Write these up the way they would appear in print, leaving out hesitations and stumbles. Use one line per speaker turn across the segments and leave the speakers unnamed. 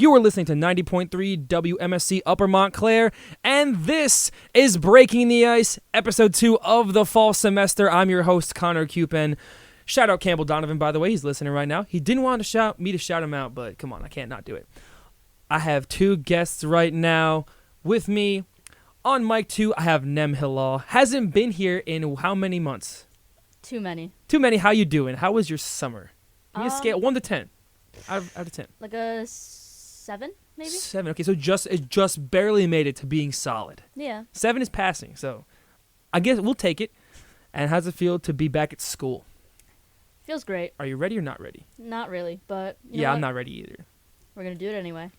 You are listening to 90.3 WMSC Upper Montclair, and this is Breaking the Ice, Episode 2 of the fall semester. I'm your host, Connor Cupen. Shout out Campbell Donovan, by the way. He's listening right now. He didn't want me to shout him out, but come on, I can't not do it. I have two guests right now with me. On mic 2, I have Nem Hilal. Hasn't been here in how many months?
Too many.
Too many. How you doing? How was your summer? Give me a scale, 1 to 10. Out of 10.
Like a 7, maybe?
7. Okay, so it just barely made it to being solid.
Yeah.
7 is passing, so I guess we'll take it. And how's it feel to be back at school?
Feels great.
Are you ready or not ready?
Not really, but you know
Yeah,
what?
I'm not ready either.
We're going to do it anyway.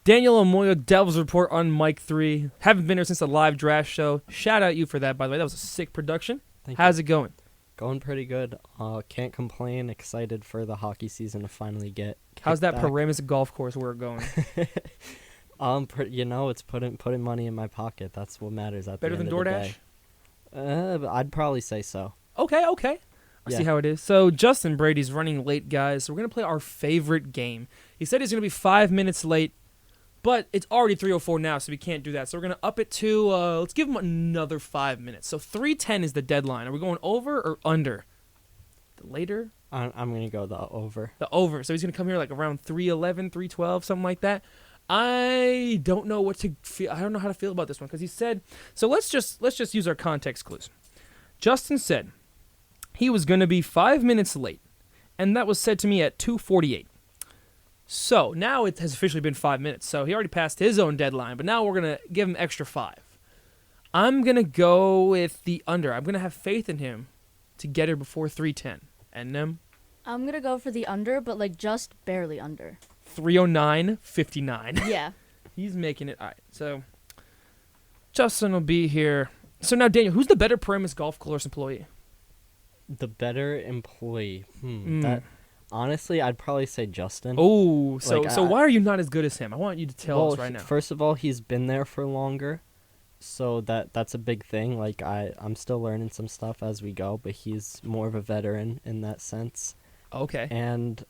Daniel Amoia, Devils Report on mic 3. Haven't been here since the live draft show. Shout out you for that, by the way. That was a sick production. How's it going?
Going pretty good. Can't complain. Excited for the hockey season to finally get.
How's that
back.
Paramus golf course work going?
It's putting money in my pocket. That's what matters at
Better
the end
than
of the
DoorDash?
day. I'd probably say so.
Okay. I see how it is. So Justin Brady's running late, guys. So we're going to play our favorite game. He said he's going to be 5 minutes late, but it's already 3:04 now, so we can't do that. So we're going to up it to, let's give him another 5 minutes. So 3:10 is the deadline. Are we going over or under? The later?
I'm going to go the over.
The over. So he's going to come here like around 3:11, 3:12, something like that. I don't know what to feel. I don't know how to feel about this one because he said, so let's just use our context clues. Justin said he was going to be 5 minutes late, and that was said to me at 2:48. So now it has officially been 5 minutes. So he already passed his own deadline, but now we're going to give him extra 5. I'm going to go with the under. I'm going to have faith in him to get her before 3:10. And them?
I'm going to go for the under, but like just barely under.
3:09:59.
Yeah.
He's making it. All right. So Justin will be here. So now, Daniel, who's the better Paramus Golf Course employee?
The better employee. That honestly, I'd probably say Justin.
Oh, so why are you not as good as him? I want you to tell us right now.
First of all, he's been there for longer, so that's a big thing. Like I'm still learning some stuff as we go, but he's more of a veteran in that sense.
Okay.
And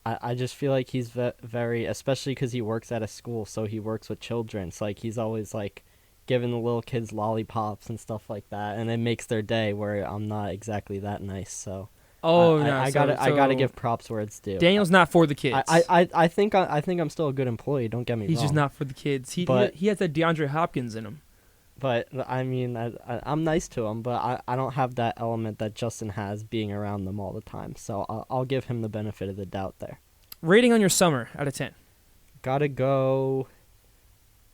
I just feel like he's very, especially because he works at a school, so he works with children. It's like he's always like giving the little kids lollipops and stuff like that, and it makes their day. Where I'm not exactly that nice, so. I gotta give props where it's due.
Daniel's not for the kids.
I think I'm still a good employee. Don't get me wrong.
He's just not for the kids. He has that DeAndre Hopkins in him.
But I mean, I'm nice to him, but I don't have that element that Justin has, being around them all the time. So I'll give him the benefit of the doubt there.
Rating on your summer out of 10.
Gotta go.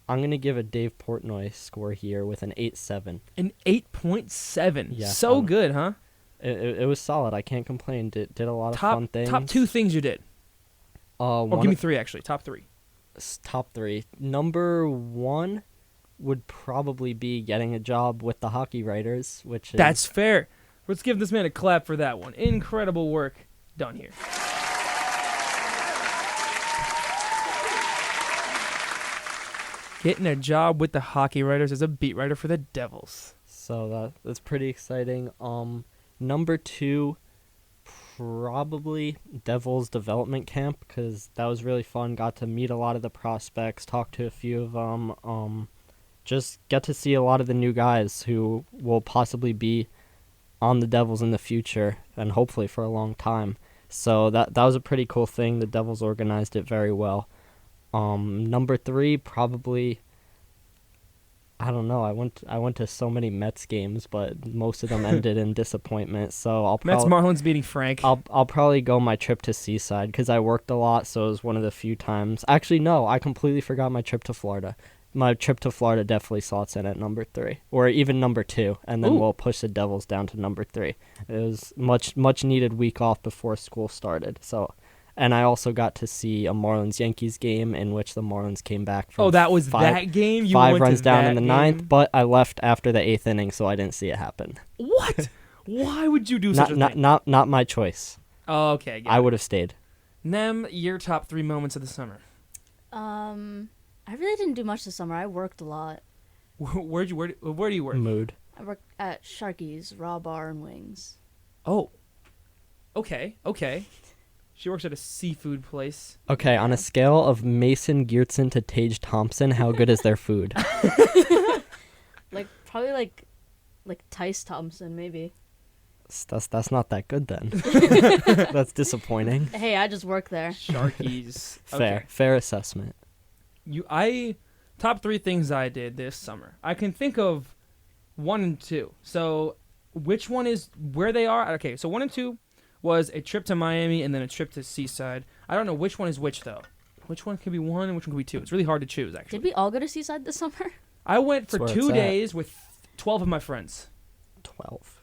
I'm gonna give a Dave Portnoy score here with an 8.7.
An 8.7.
Yeah.
So good, huh?
It was solid. I can't complain. Did a lot of fun things.
Top 2 things you did. Or give me 3, actually. Top 3.
Top 3. Number 1 would probably be getting a job with the hockey writers, which is...
That's fair. Let's give this man a clap for that one. Incredible work done here. Getting a job with the hockey writers as a beat writer for the Devils.
So that's pretty exciting. Number 2, probably Devils development camp, because that was really fun. Got to meet a lot of the prospects, talk to a few of them, just get to see a lot of the new guys who will possibly be on the Devils in the future, and hopefully for a long time. So that was a pretty cool thing. The Devils organized it very well. Number 3, probably... I don't know. I went to so many Mets games, but most of them ended in disappointment. So
Mets Marlins beating Frank.
I'll probably go my trip to Seaside because I worked a lot, so it was one of the few times. Actually, no, I completely forgot my trip to Florida. My trip to Florida definitely slots in at number 3, or even number 2, and then we'll push the Devils down to number 3. It was much needed week off before school started. So. And I also got to see a Marlins-Yankees game in which the Marlins came back from
that was that game? You
5
went
runs
to
down
that
in the
game?
9th, but I left after the 8th inning, so I didn't see it happen.
What? Why would you do such a thing?
Not my choice.
Oh, okay.
I would have stayed.
Nem, your top 3 moments of the summer.
I really didn't do much this summer. I worked a lot.
Where do you work?
Mood.
I worked at Sharky's Raw Bar and Wings.
Oh. Okay. She works at a seafood place.
Okay, on a scale of Mason Geertsen to Tage Thompson, how good is their food?
Probably like Tice Thompson maybe.
That's not that good then. That's disappointing.
Hey, I just work there.
Sharkies.
Fair assessment.
Top 3 things I did this summer. I can think of 1 and 2. So which one is where they are? Okay, so 1 and 2 was a trip to Miami and then a trip to Seaside. I don't know which one is which though. Which one could be 1 and which one could be 2? It's really hard to choose actually.
Did we all go to Seaside this summer?
I went for
That's where
2
it's at.
days with 12 of my friends.
12.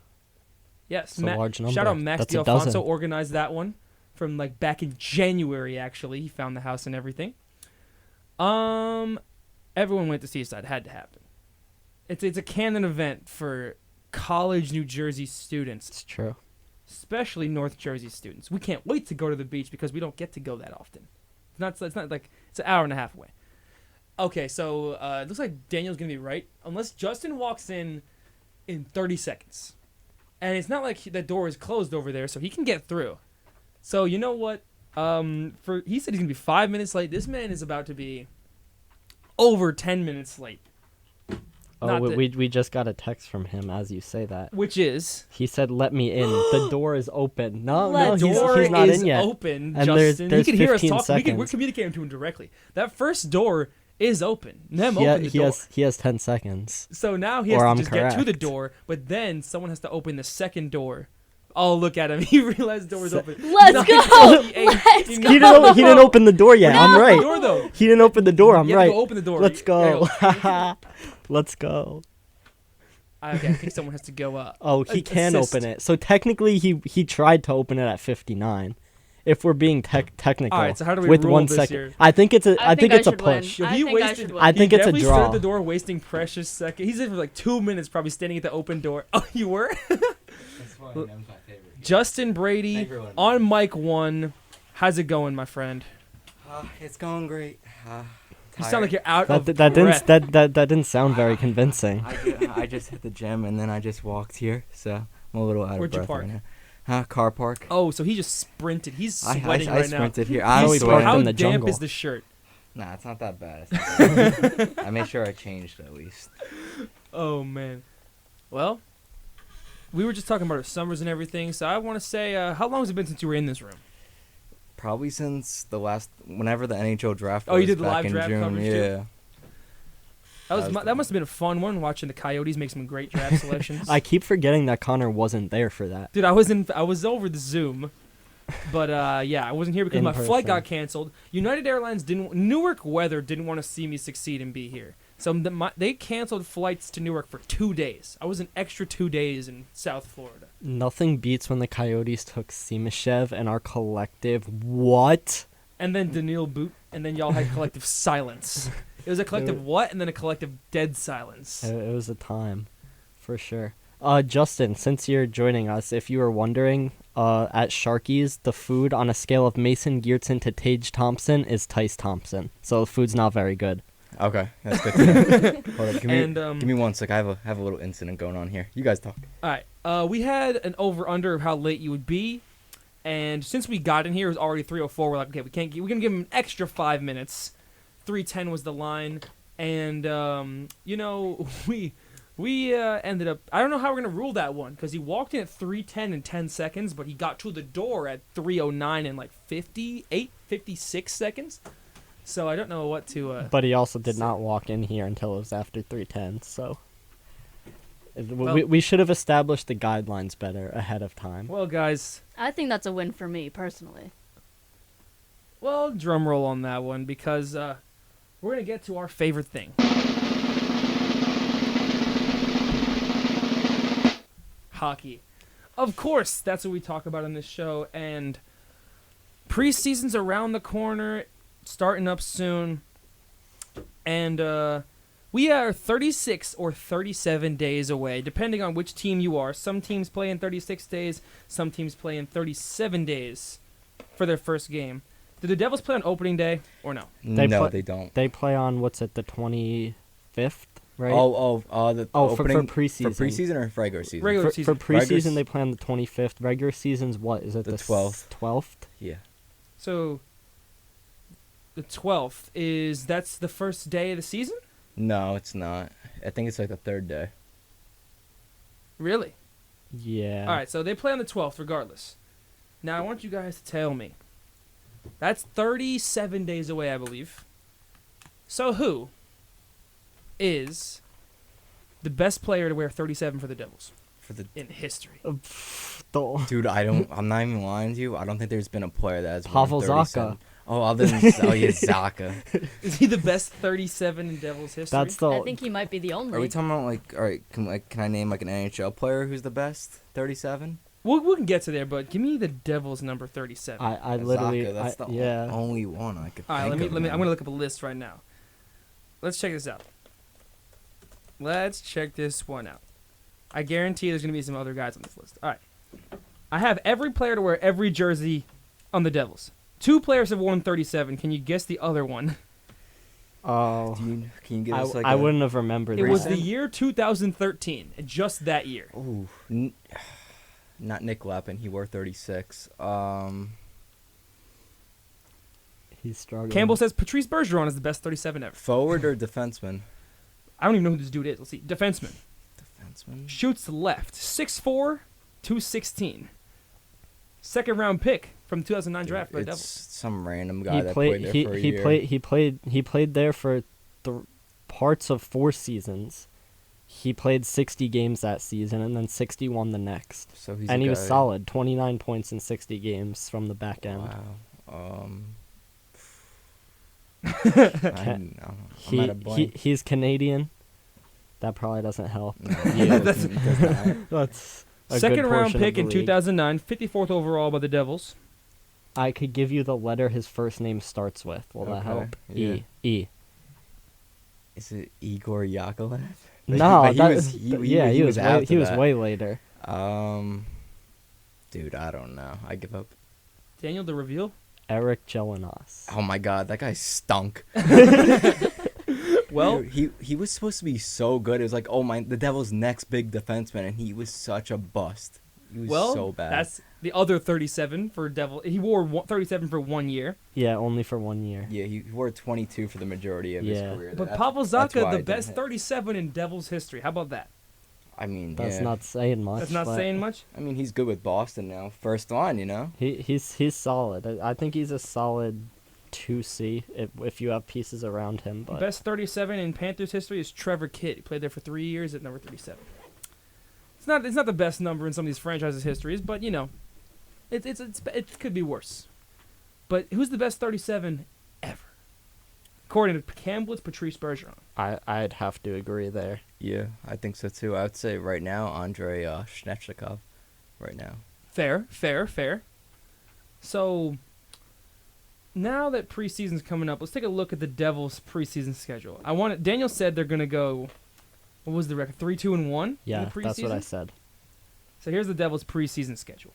Yes,
It's a large number.
Shout out Max
That's a
D'Alfonso
dozen.
organized that one from like back in January. Actually, he found the house and everything. Everyone went to Seaside. Had to happen. It's a canon event for college New Jersey students,
It's true.
especially North Jersey students. We can't wait to go to the beach because we don't get to go that often. It's not like it's an hour and a half away. Okay, so it looks like Daniel's gonna be right unless Justin walks in 30 seconds. And it's not like the door is closed over there, so he can get through. So you know what? He said he's gonna be 5 minutes late. This man is about to be over 10 minutes late.
Oh, we just got a text from him as you say that.
Which is
He said, "Let me in. The door is open." No,
The
he's not
is
in yet.
open.
And
Justin,
there's
he can hear us
15
talk. We're
seconds.
communicating to him directly. That first door is open. Nem opened the door.
He has 10 seconds.
So now he has
Or
to
I'm
just get to the
correct.
door, but then someone has to open the second door. Oh, look at him. He realized the door was open.
Let's go!
9:48.
Let's
He
go!
He didn't open the door yet.
No.
I'm
The
right.
door, though.
He didn't open the door. I'm
You have to
right.
go open the door.
Let's go.
There
Let's go.
Okay, I think someone has to go up.
Oh, he can
assist.
open it. So technically, he tried to open it at 59. If we're being technical,
All right, so how do we
with
rule
1
this
second,
here?
I think it's a
I think
it's a
should win.
push.
Yo,
I
he
think I
wasted-
should win.
I think
He
it's a
definitely stood
draw.
at the door, wasting precious seconds. He's in for like 2 minutes, probably standing at the open door. Oh, you were?
That's why Nem's my favorite.
Justin Brady
Everyone.
on mic 1. How's it going, my friend?
It's going great.
You sound like you're out
That
of
that
breath.
didn't that didn't sound very convincing.
I just hit the gym and then I just walked here, so I'm a little out
Where'd you
of breath
park?
right now. Car park.
Oh, so he just sprinted. He's
I
sweating right now.
sprinted here.
He's
I don't
sweating.
sweat.
How
in the
damp
jungle.
is the shirt?
Nah, it's not that bad. It's not that bad. I made sure I changed at least.
Oh, man. Well, we were just talking about our summers and everything, so I want to say, how long has it been since you were in this room?
Probably since whenever the NHL draft
Oh, you
was
did the
back
live
in
draft
June.
coverage too?
Yeah.
That must have been a fun one, watching the Coyotes make some great draft selections.
I keep forgetting that Connor wasn't there for that.
Dude, I was over the Zoom, but yeah, I wasn't here because
In
my flight
person.
got canceled. United Airlines Newark Weather didn't want to see me succeed and be here, so they canceled flights to Newark for 2 days. I was an extra 2 days in South Florida.
Nothing beats when the Coyotes took Simashev and our collective what?
And then Daniil Boot, and then y'all had collective silence. It was a collective what, and then a collective dead silence.
It was a time, for sure. Justin, since you're joining us, if you were wondering, at Sharky's, the food on a scale of Mason Geertsen to Tage Thompson is Tice Thompson. So the food's not very good.
Okay, that's good to know. Hold up,
And
give me 1 sec. I have a little incident going on here. You guys talk.
all right, we had an over/under of how late you would be, and since we got in here, it was already 3:04. We're like, okay, we're gonna give him an extra 5 minutes. 3:10 was the line, and you know, we ended up. I don't know how we're gonna rule that one because he walked in at 3:10 in 10 seconds, but he got to the door at 3:09 in like 56 seconds. So I don't know what to.
But he also did not walk in here until it was after 3:10, so...
Well-
we should have established the guidelines better ahead of time.
Well, guys,
I think that's a win for me personally.
well, drum roll on that one because we're gonna get to our favorite thing. Hockey. Of course, that's what we talk about on this show, and preseason's around the corner, starting up soon, and we are 36 or 37 days away, depending on which team you are. Some teams play in 36 days, some teams play in 37 days for their first game. Do the Devils play on opening day or no?
They
They don't.
They play on, what's it, the 25th, right?
The
Oh, for
opening
preseason.
For preseason or for regular season?
Regular
For
season.
preseason,
Regular
they play on the 25th. Regular season's what? Is it
The
the
12th.
12th?
Yeah.
So the 12th that's the first day of the season?
No, it's not. I think it's like the third day.
Really?
Yeah.
All right, so they play on the 12th regardless. Now I want you guys to tell me. That's 37 days away, I believe. So who is the best player to wear 37 for the Devils
For the
in history?
dude, I'm not even lying to you. I don't think there's been a player that has
Pavel
worn 37.
Zacha.
Oh, other than Zacha.
Is he the best 37 in Devils history?
That's the.
I think he might be the only.
Are we talking about like? All right, can I name like an NHL player who's the best 37?
We can get to there, but give me the Devils number 37.
I literally.
Zacha, that's the
yeah.
only one I could.
All right,
think of,
let me.
man.
I'm gonna look up a list right now. Let's check this out. Let's check this one out. I guarantee there's gonna be some other guys on this list. All right, I have every player to wear every jersey on the Devils. 2 players have worn 37. Can you guess the other one?
Oh.
Can you give us like?
I wouldn't have remembered
It
that.
was the year 2013. Just that year.
Ooh, not Nick Lappin. He wore 36.
He's struggling.
Campbell says Patrice Bergeron is the best 37 ever.
Forward or defenseman?
I don't even know who this dude is. Let's see. Defenseman.
Defenseman.
Shoots left. 6'4", 216. Second round pick from 2009 draft by the
It's
Devils.
some random guy
He
that
played.
played there
He
for a
he
year.
played. He played there for parts of 4 seasons. He played 60 games that season and then 61 the next.
So he's
And
a
he was
guy-
solid. 29 points in 60 games from the back end.
Wow.
Can-
I'm at a blank.
He's Canadian. That probably doesn't help.
No,
Yeah,
it
that's-
does not.
That's a
Second
good
round
portion
pick
of
in
the league.
2009. 54th overall by the Devils.
I could give you the letter his first name starts with. Will that
Okay,
help?
yeah.
E.
Is it Igor Yakolev?
No,
But he
that,
was-
he was way,
after
he was
that.
way later.
Dude, I don't know. I give up.
Daniel, the reveal.
Eric Jelinas.
Oh my God, that guy stunk.
Well,
Dude, he was supposed to be so good. It was like, oh my, the Devils' next big defenseman, and he was such a bust. He was
well,
so bad.
that's the other 37 for Devil. He wore 37 for 1 year.
Yeah, only for 1 year.
Yeah, he wore 22 for the majority of his
Yeah.
career.
But
That's-
Pavel
that's why
Zacha,
I
the
didn't
best
hit.
37 in Devils history. How about that?
I mean,
That's
yeah.
not saying much.
That's not
but
saying much.
I mean, he's good with Boston now. First line, you know.
He's solid. I think he's a solid 2C if you have pieces around him. But
Best 37 in Panthers history is Trevor Kidd. He played there for 3 years at number 37. It's not the best number in some of these franchises' histories, but you know, it could be worse. But who's the best 37 ever? According to Campbell, it's Patrice Bergeron.
I'd have to agree there.
Yeah, I think so too. I would say right now, Andrei Snechnikov. Right now.
Fair. So now that preseason's coming up, let's take a look at the Devils' preseason schedule. Daniel said they're gonna go. What was the record? 3-2-1. in
Yeah,
the preseason?
that's what I said.
So here's the Devils' preseason schedule: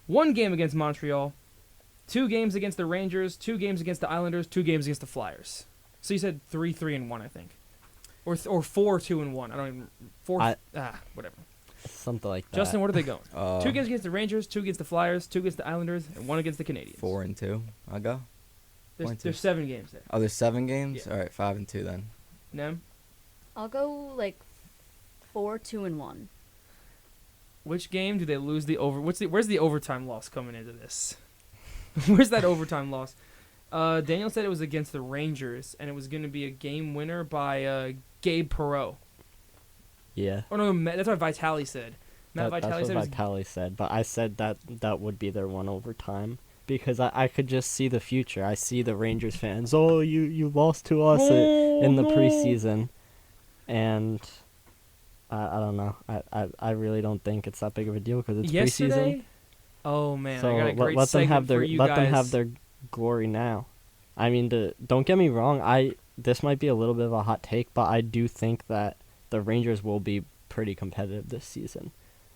1 game against Montreal, 2 games against the Rangers, 2 games against the Islanders, 2 games against the Flyers. So you said 3-3-1, I think, or 4-2-1. I don't even whatever.
Something like that.
Justin, what are they going? 2
2
games against the Rangers, 2 against the Flyers, 2 against the Islanders, and 1 against the Canadiens.
4-2. I'll go.
There's 7 games there.
Oh, there's 7 games.
Yeah.
All right, 5-2 then.
Nem,
I'll go like 4-2-1.
which game do they lose the over? Where's the overtime loss coming into this? Where's that overtime loss? Daniel said it was against the Rangers, and it was going to be a game winner by Gabe Perreault.
Yeah.
Oh no, that's what Vitali said. Matt
That's
Vitali
what
said it was
Vitali said, but I said that would be their one overtime because I could just see the future. I see the Rangers fans. Oh, you lost to us in the preseason, and I don't know. I really don't think it's that big of a deal because it's
yesterday.
preseason.
Oh man,
So
I got a great
let them have
segment for
their
you
let
guys.
them have their glory now. I mean, don't get me wrong. This might be a little bit of a hot take, but I do think that the Rangers will be pretty competitive this season.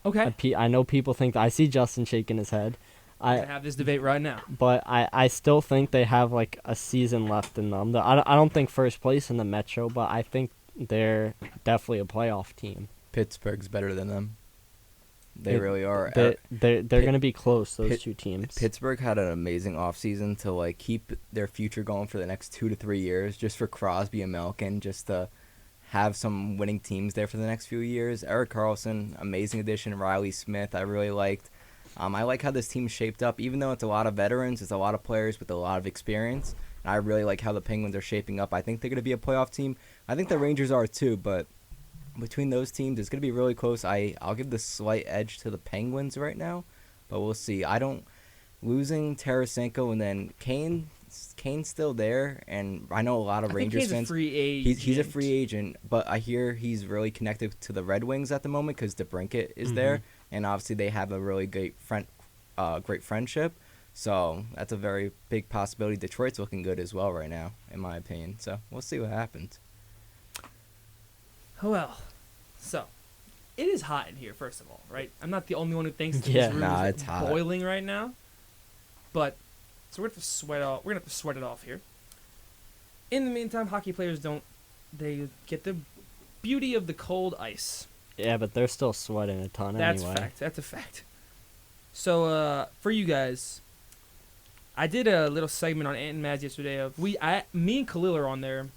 Okay,
I know people think I see Justin shaking his head.
we're gonna have this debate right now.
But I still think they have like a season left in them. I don't think first place in the Metro, but I think they're definitely a playoff team.
Pittsburgh's better than them. They really are.
They're going to be close, those
Pitt-
two teams.
Pittsburgh had an amazing offseason to like keep their future going for the next 2 to 3 years, just for Crosby and Malkin, just to have some winning teams there for the next few years. Eric Carlson, amazing addition. Riley Smith, I really liked. I like how this team's shaped up, even though it's a lot of veterans, it's a lot of players with a lot of experience. And I really like how the Penguins are shaping up. I think they're going to be a playoff team. I think the Rangers are too, but between those teams, it's going to be really close. I'll give the slight edge to the Penguins right now, but we'll see. Losing Tarasenko and then Kane's still there, and I know a lot of Rangers
Kane's
fans.
A free agent.
He's a free agent, but I hear he's really connected to the Red Wings at the moment because DeBrincat is there, and obviously they have a really great friendship. So that's a very big possibility. Detroit's looking good as well right now, in my opinion. So we'll see what happens.
Well, so it is hot in here. First of all, right? I'm not the only one who thinks that
Yeah.
this room
Nah,
is
it's hot.
boiling right now. But so we're gonna have to sweat off. We're gonna have to sweat it off here. In the meantime, hockey players don't. They get the beauty of the cold ice.
Yeah, but they're still sweating a ton
That's
anyway.
fact. That's a fact. So for you guys, I did a little segment on Ant and Maz yesterday of me and Khalil are on there.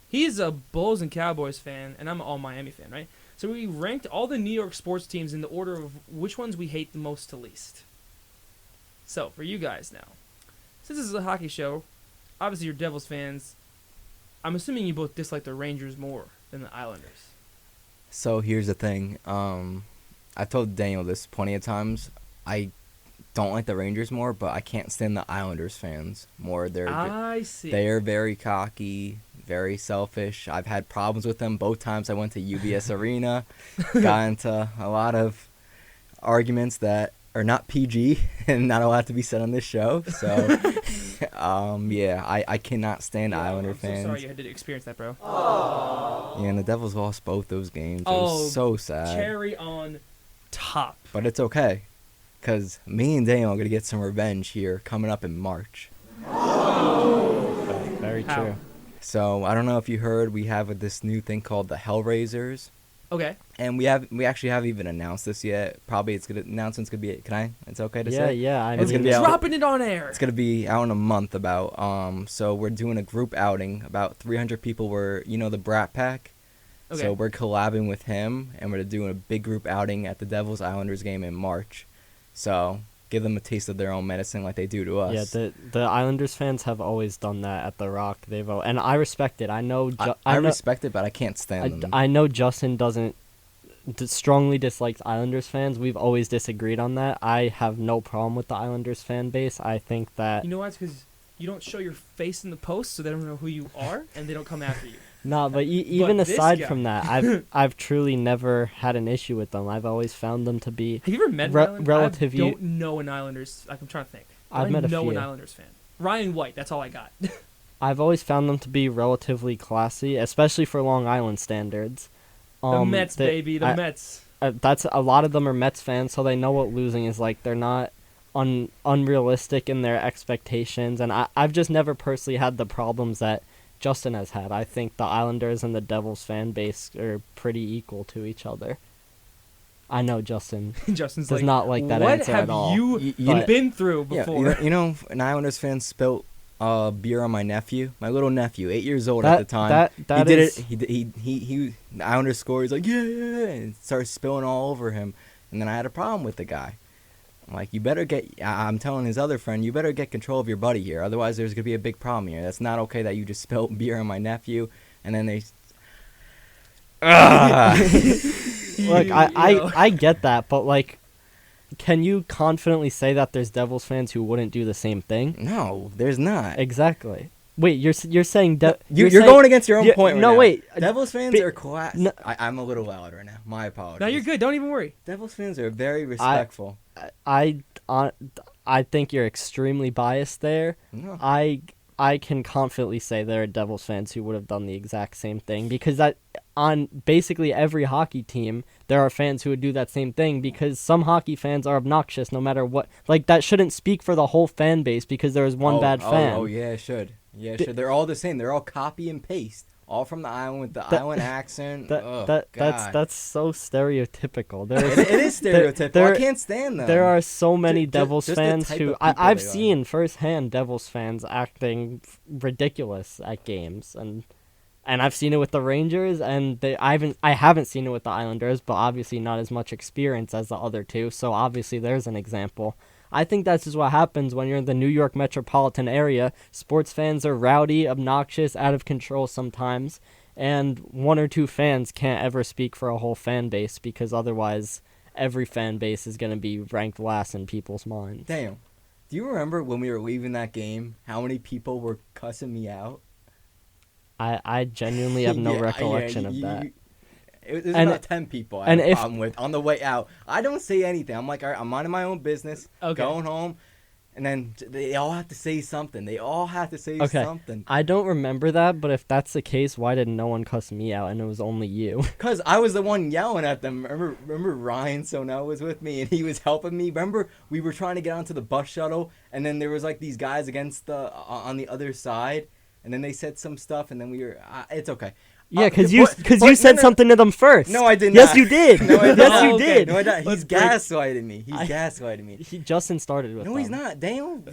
He's a Bulls and Cowboys fan, and I'm an all Miami fan, right? So we ranked all the New York sports teams in the order of which ones we hate the most to least. So for you guys now, since this is a hockey show, obviously you're Devils fans. I'm assuming you both dislike the Rangers more than the Islanders.
So here's the thing. I've told Daniel this plenty of times. I don't like the Rangers more, but I can't stand the Islanders fans more.
I see.
They are very cocky, very selfish. I've had problems with them both times I went to UBS Arena. Got into a lot of arguments that are not PG and not allowed to be said on this show. So, yeah, I cannot stand Islander fans.
I'm so sorry you had to experience that, bro.
Yeah, and the Devils lost both those games. It
Oh,
was so sad.
Cherry on top.
But it's okay, because me and Daniel are going to get some revenge here coming up in March.
Very
How?
true.
So, I don't know if you heard, we have this new thing called the Hellraisers.
Okay.
And we actually haven't even announced this yet. Probably announcement's gonna be. It's okay to say?
Yeah. I
It's
mean,
gonna be out.
Dropping it on air.
It's gonna be out in a month about. So we're doing a group outing. About 300 people were, the Brat Pack.
Okay.
So we're collabing with him, and we're doing a big group outing at the Devils Islanders game in March. So give them a taste of their own medicine, like they do to us.
Yeah, the Islanders fans have always done that at the Rock. And I respect it. I know.
I
know,
respect it, but I can't stand them.
I know Justin doesn't strongly dislikes Islanders fans. We've always disagreed on that. I have no problem with the Islanders fan base. I think that
You know why? It's because you don't show your face in the post, so they don't know who you are, and they don't come after you.
no, but even
this
aside
guy-
from that, I've truly never had an issue with them. I've always found them to be.
Have you ever met an
Re-
Islander?
relative
I
you-
don't know an Islanders. Like, I'm trying to think.
I've
I
met a
know an
few.
Islanders fan. Ryan White. That's all I got.
I've always found them to be relatively classy, especially for Long Island standards.
The Mets, baby. The Mets.
That's a lot of them are Mets fans, so they know what losing is like. They're not unrealistic in their expectations, and I've just never personally had the problems that Justin has had. I think the Islanders and the Devils fan base are pretty equal to each other. I know Justin
Justin's
does
like,
not like that
what
answer
have
at all.
you
But-
been through
Yeah,
before?
an Islanders fan spilt beer on my little nephew, 8 years old at the time.
That
he did
is-
it. He the Islanders score. He's like, yeah, and started spilling all over him. And then I had a problem with the guy. I'm like, I'm telling his other friend, you better get control of your buddy here. Otherwise, there's gonna be a big problem here. That's not okay that you just spilled beer on my nephew. And then they.
Look,
You know.
I get that, but like, can you confidently say that there's Devils fans who wouldn't do the same thing?
No, there's not.
Exactly. Wait, you're saying
You're
saying-
going against your own
Yeah,
point right
no,
now.
wait.
Devils fans
Bi-
are class.
no-
I'm a little loud right now. My apologies.
No, you're good. Don't even worry.
Devils fans are very respectful.
I think you're extremely biased there.
No.
I can confidently say there are Devils fans who would have done the exact same thing, because that on basically every hockey team there are fans who would do that same thing, because some hockey fans are obnoxious no matter what. Like, that shouldn't speak for the whole fan base because there is one bad fan.
Oh, yeah, it should. Yeah, it should. They're all the same. They're all copy and paste. all from the island with the island accent.
That's so stereotypical.
It is stereotypical. I can't stand them.
There are so many Devils
just the
fans
type
who
of people
I've
they are.
seen firsthand Devils fans acting ridiculous at games, and I've seen it with the Rangers, and I haven't seen it with the Islanders, but obviously not as much experience as the other two. So obviously there's an example. I think that's just what happens when you're in the New York metropolitan area. Sports fans are rowdy, obnoxious, out of control sometimes, and one or two fans can't ever speak for a whole fan base because otherwise every fan base is going to be ranked last in people's minds.
Damn. Do you remember when we were leaving that game, how many people were cussing me out?
I genuinely have no recollection of that.
It was about 10 people I had a problem with on the way out. I don't say anything. I'm like, all right, I'm minding my own business, going home, and then they all have to say something. Something.
I don't remember that, but if that's the case, why did no one cuss me out and it was only you?
Because I was the one yelling at them. Remember Ryan Sonell was with me, and he was helping me. Remember we were trying to get onto the bus shuttle, and then there was like these guys against on the other side, and then they said some stuff, and then we were, it's okay.
Yeah, because you said something to them first.
No, I did
not. Yes, you did.
No, I did.
Yes, you did.
No, I did. He's gaslighting me. Gaslighting me.
Justin started with.
No,
them.
he's not. Daniel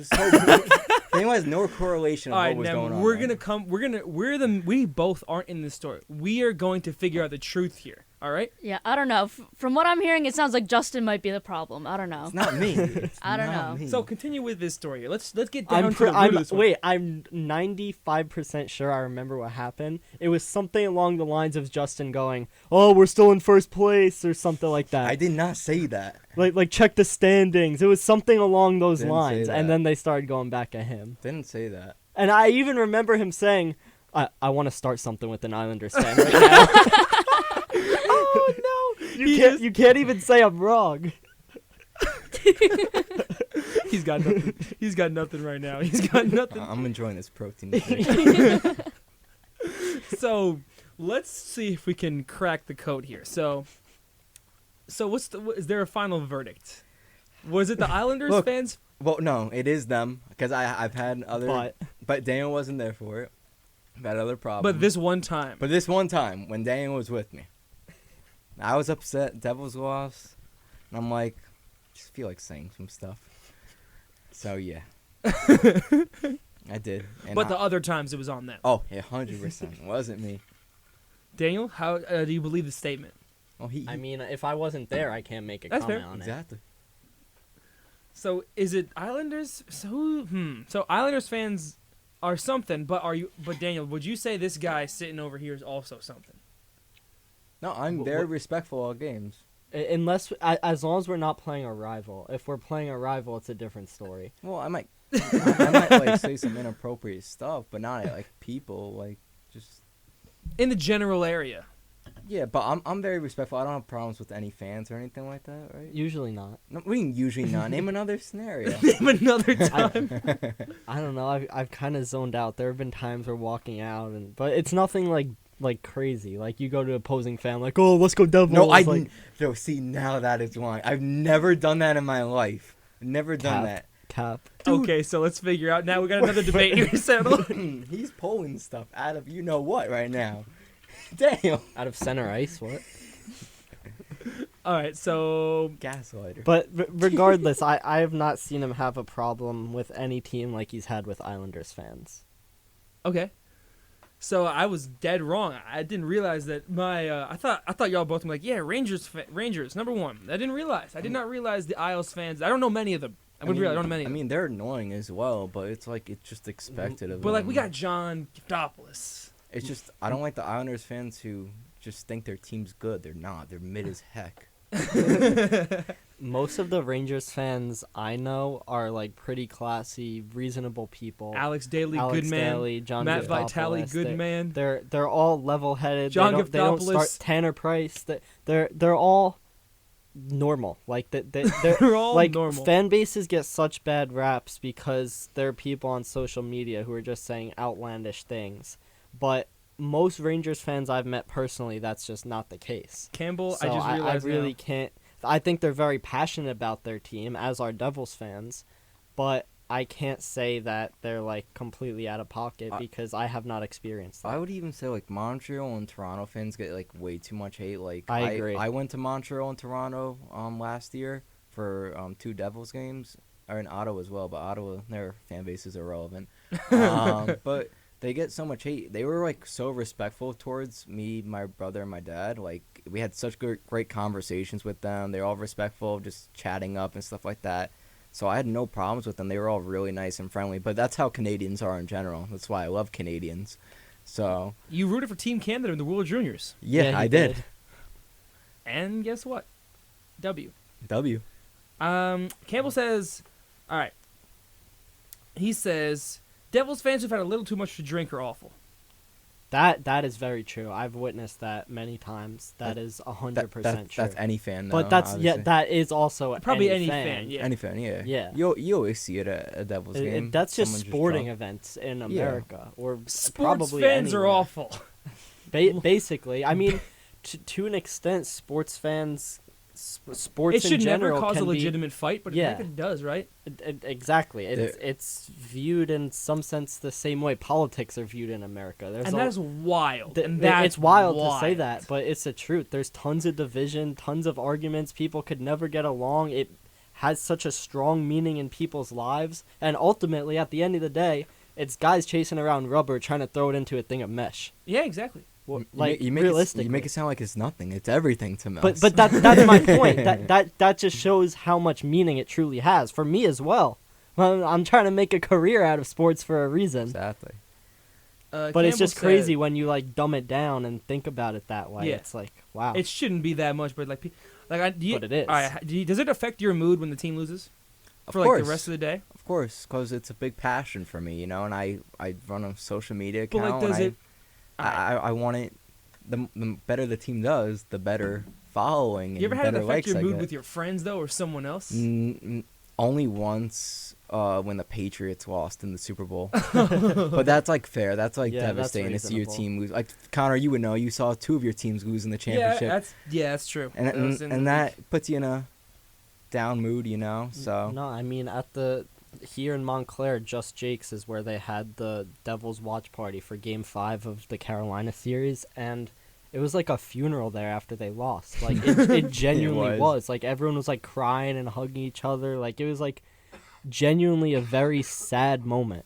has no correlation of what was going on.
We both aren't in this story. We are going to figure out the truth here. All right?
Yeah, I don't know. From what I'm hearing, it sounds like Justin might be the problem. I don't know.
It's not me.
I don't know.
Me.
So continue with this story here. Let's get down to the root of this one.
Wait, I'm 95% sure I remember what happened. It was something along the lines of Justin going, "Oh, we're still in first place," or something like that.
I did not say that.
Like check the standings. It was something along those
Didn't
lines,
say
and
that.
then they started going back at him.
Didn't say that.
And I even remember him saying, I want to start something with an Islanders fan right now.
Oh no!
You can't even say I'm wrong.
He's got nothing. He's got nothing right now. He's got nothing.
I'm enjoying this protein shake.
So let's see if we can crack the code here. So is there a final verdict? Was it the Islanders fans?
Well, no, it is them because I've had other, but Daniel wasn't there for it. I've had other problems.
But this one time
when Daniel was with me, I was upset. Devils lost, and I'm like, just feel like saying some stuff. So yeah, I did. And
but the other times it was on them.
Oh, yeah, 100%. Wasn't me.
Daniel, how do you believe the statement?
Oh,
I mean, if I wasn't there, I can't make a
That's
comment
fair.
on it.
Exactly.
So is it Islanders? So Islanders fans are something, but Daniel, would you say this guy sitting over here is also something?
No, I'm very respectful of games.
Unless, as long as we're not playing a rival. If we're playing a rival, it's a different story.
Well, I might like say some inappropriate stuff, but not at like people, like just
In the general area.
yeah. But I'm very respectful. I don't have problems with any fans or anything like that, right?
Usually not.
No, we can usually not. Name another scenario.
Name another time.
I don't know. I've kind of zoned out. There have been times we're walking out, but it's nothing like crazy. Like you go to opposing fan, like, oh, let's go Devils.
No, see, now that is wrong. I've never done that in my life. Never done that.
Cap.
Okay, so let's figure out. Now we got another debate here to settle.
He's pulling stuff out of you know what right now. Damn.
Out of center ice, what?
All right, so
Gaslighter.
But regardless, I have not seen him have a problem with any team like he's had with Islanders fans.
okay. So I was dead wrong. I didn't realize that I thought y'all both were like, yeah, Rangers number one. I didn't realize. I did not realize the Isles fans. I don't know many of them. I don't know many of them.
I mean, they're annoying as well, but it's like it's just expected of them.
But like we got John Giftopoulos.
It's just I don't like the Islanders fans who just think their team's good. They're not. They're mid as heck.
Most of the Rangers fans I know are like pretty classy, reasonable people.
Alex Daly, good man.
Daly, John
Matt
Giftopoulos,
Vitali, good man.
They're all level-headed.
John
they don't
Giftopoulos.
start Tanner Price. They're all normal. Like they're
They're all
like
normal.
fan bases get such bad raps because there are people on social media who are just saying outlandish things. But most Rangers fans I've met personally, that's just not the case.
Campbell,
So
I just realized
I really
now.
can't. I think they're very passionate about their team, as are Devils fans, but I can't say that they're like completely out of pocket
I-
because I have not experienced that.
I would even say like Montreal and Toronto fans get like way too much hate. Like
I agree.
I went to Montreal and Toronto last year for 2 Devils games, or in Ottawa as well. But Ottawa, their fan base is irrelevant. But they get so much hate. They were like so respectful towards me, my brother, and my dad. Like we had such great conversations with them. They're all respectful, just chatting up and stuff like that. So I had no problems with them. They were all really nice and friendly. But that's how Canadians are in general. That's why I love Canadians. So
You rooted for Team Canada in the World Juniors.
yeah,
he
I did.
And guess what? W.
W.
Campbell says, all right. He says, Devils fans who've had a little too much to drink are awful.
That is very true. I've witnessed that many times. That is 100% true.
That's any fan. Though,
But that's
obviously.
that is also
Probably
any
any fan, yeah.
Any fan, yeah.
Yeah.
You always see it at a Devils game.
That's just
Someone
sporting
drunk.
events in America, or
Sports
probably
fans are
anywhere.
awful.
Basically, I mean, to an extent, sports fans, sports
It should
in general
never cause a
can be-
legitimate fight, but
Yeah.
it does, right?
Exactly. It's viewed in some sense the same way politics are viewed in America. There's
And
a-
that's wild.
th-
and
th-
that's
it's wild to say that, but it's the truth. There's tons of division, tons of arguments. People could never get along. It has such a strong meaning in people's lives, and ultimately, at the end of the day, it's guys chasing around rubber trying to throw it into a thing of mesh.
Yeah, exactly.
Like
you make
realistically,
you make it sound like it's nothing. It's everything to me.
but that's my point. That just shows how much meaning it truly has for me as well. I'm trying to make a career out of sports for a reason.
exactly.
But it's just crazy when you like dumb it down and think about it that way.
Yeah.
It's like, wow.
It shouldn't be that much, but like, do you,
But it is.
All right, does it affect your mood when the team loses
Of
for
course.
like the rest of the day?
Of course, because it's a big passion for me, and I run a social media
But
account.
like, does
and
it?
I want it. The better the team does, the better following.
You ever
and
had it
better
affect
likes
your
I
mood
get.
with your friends though, or someone else?
Only once when the Patriots lost in the Super Bowl. But that's like fair. That's like
Yeah, that's
devastating to see your
reasonable.
team lose. Like Connor, you would know. You saw 2 of your teams lose in the
Yeah,
championship,
that's true.
and
That was in the
that puts you in a down mood, So
No, I mean here in Montclair, Just Jake's is where they had the Devils watch party for Game 5 of the Carolina series, and it was like a funeral there after they lost. Like it genuinely
It
was. Like everyone was like crying and hugging each other. Like it was like genuinely a very sad moment.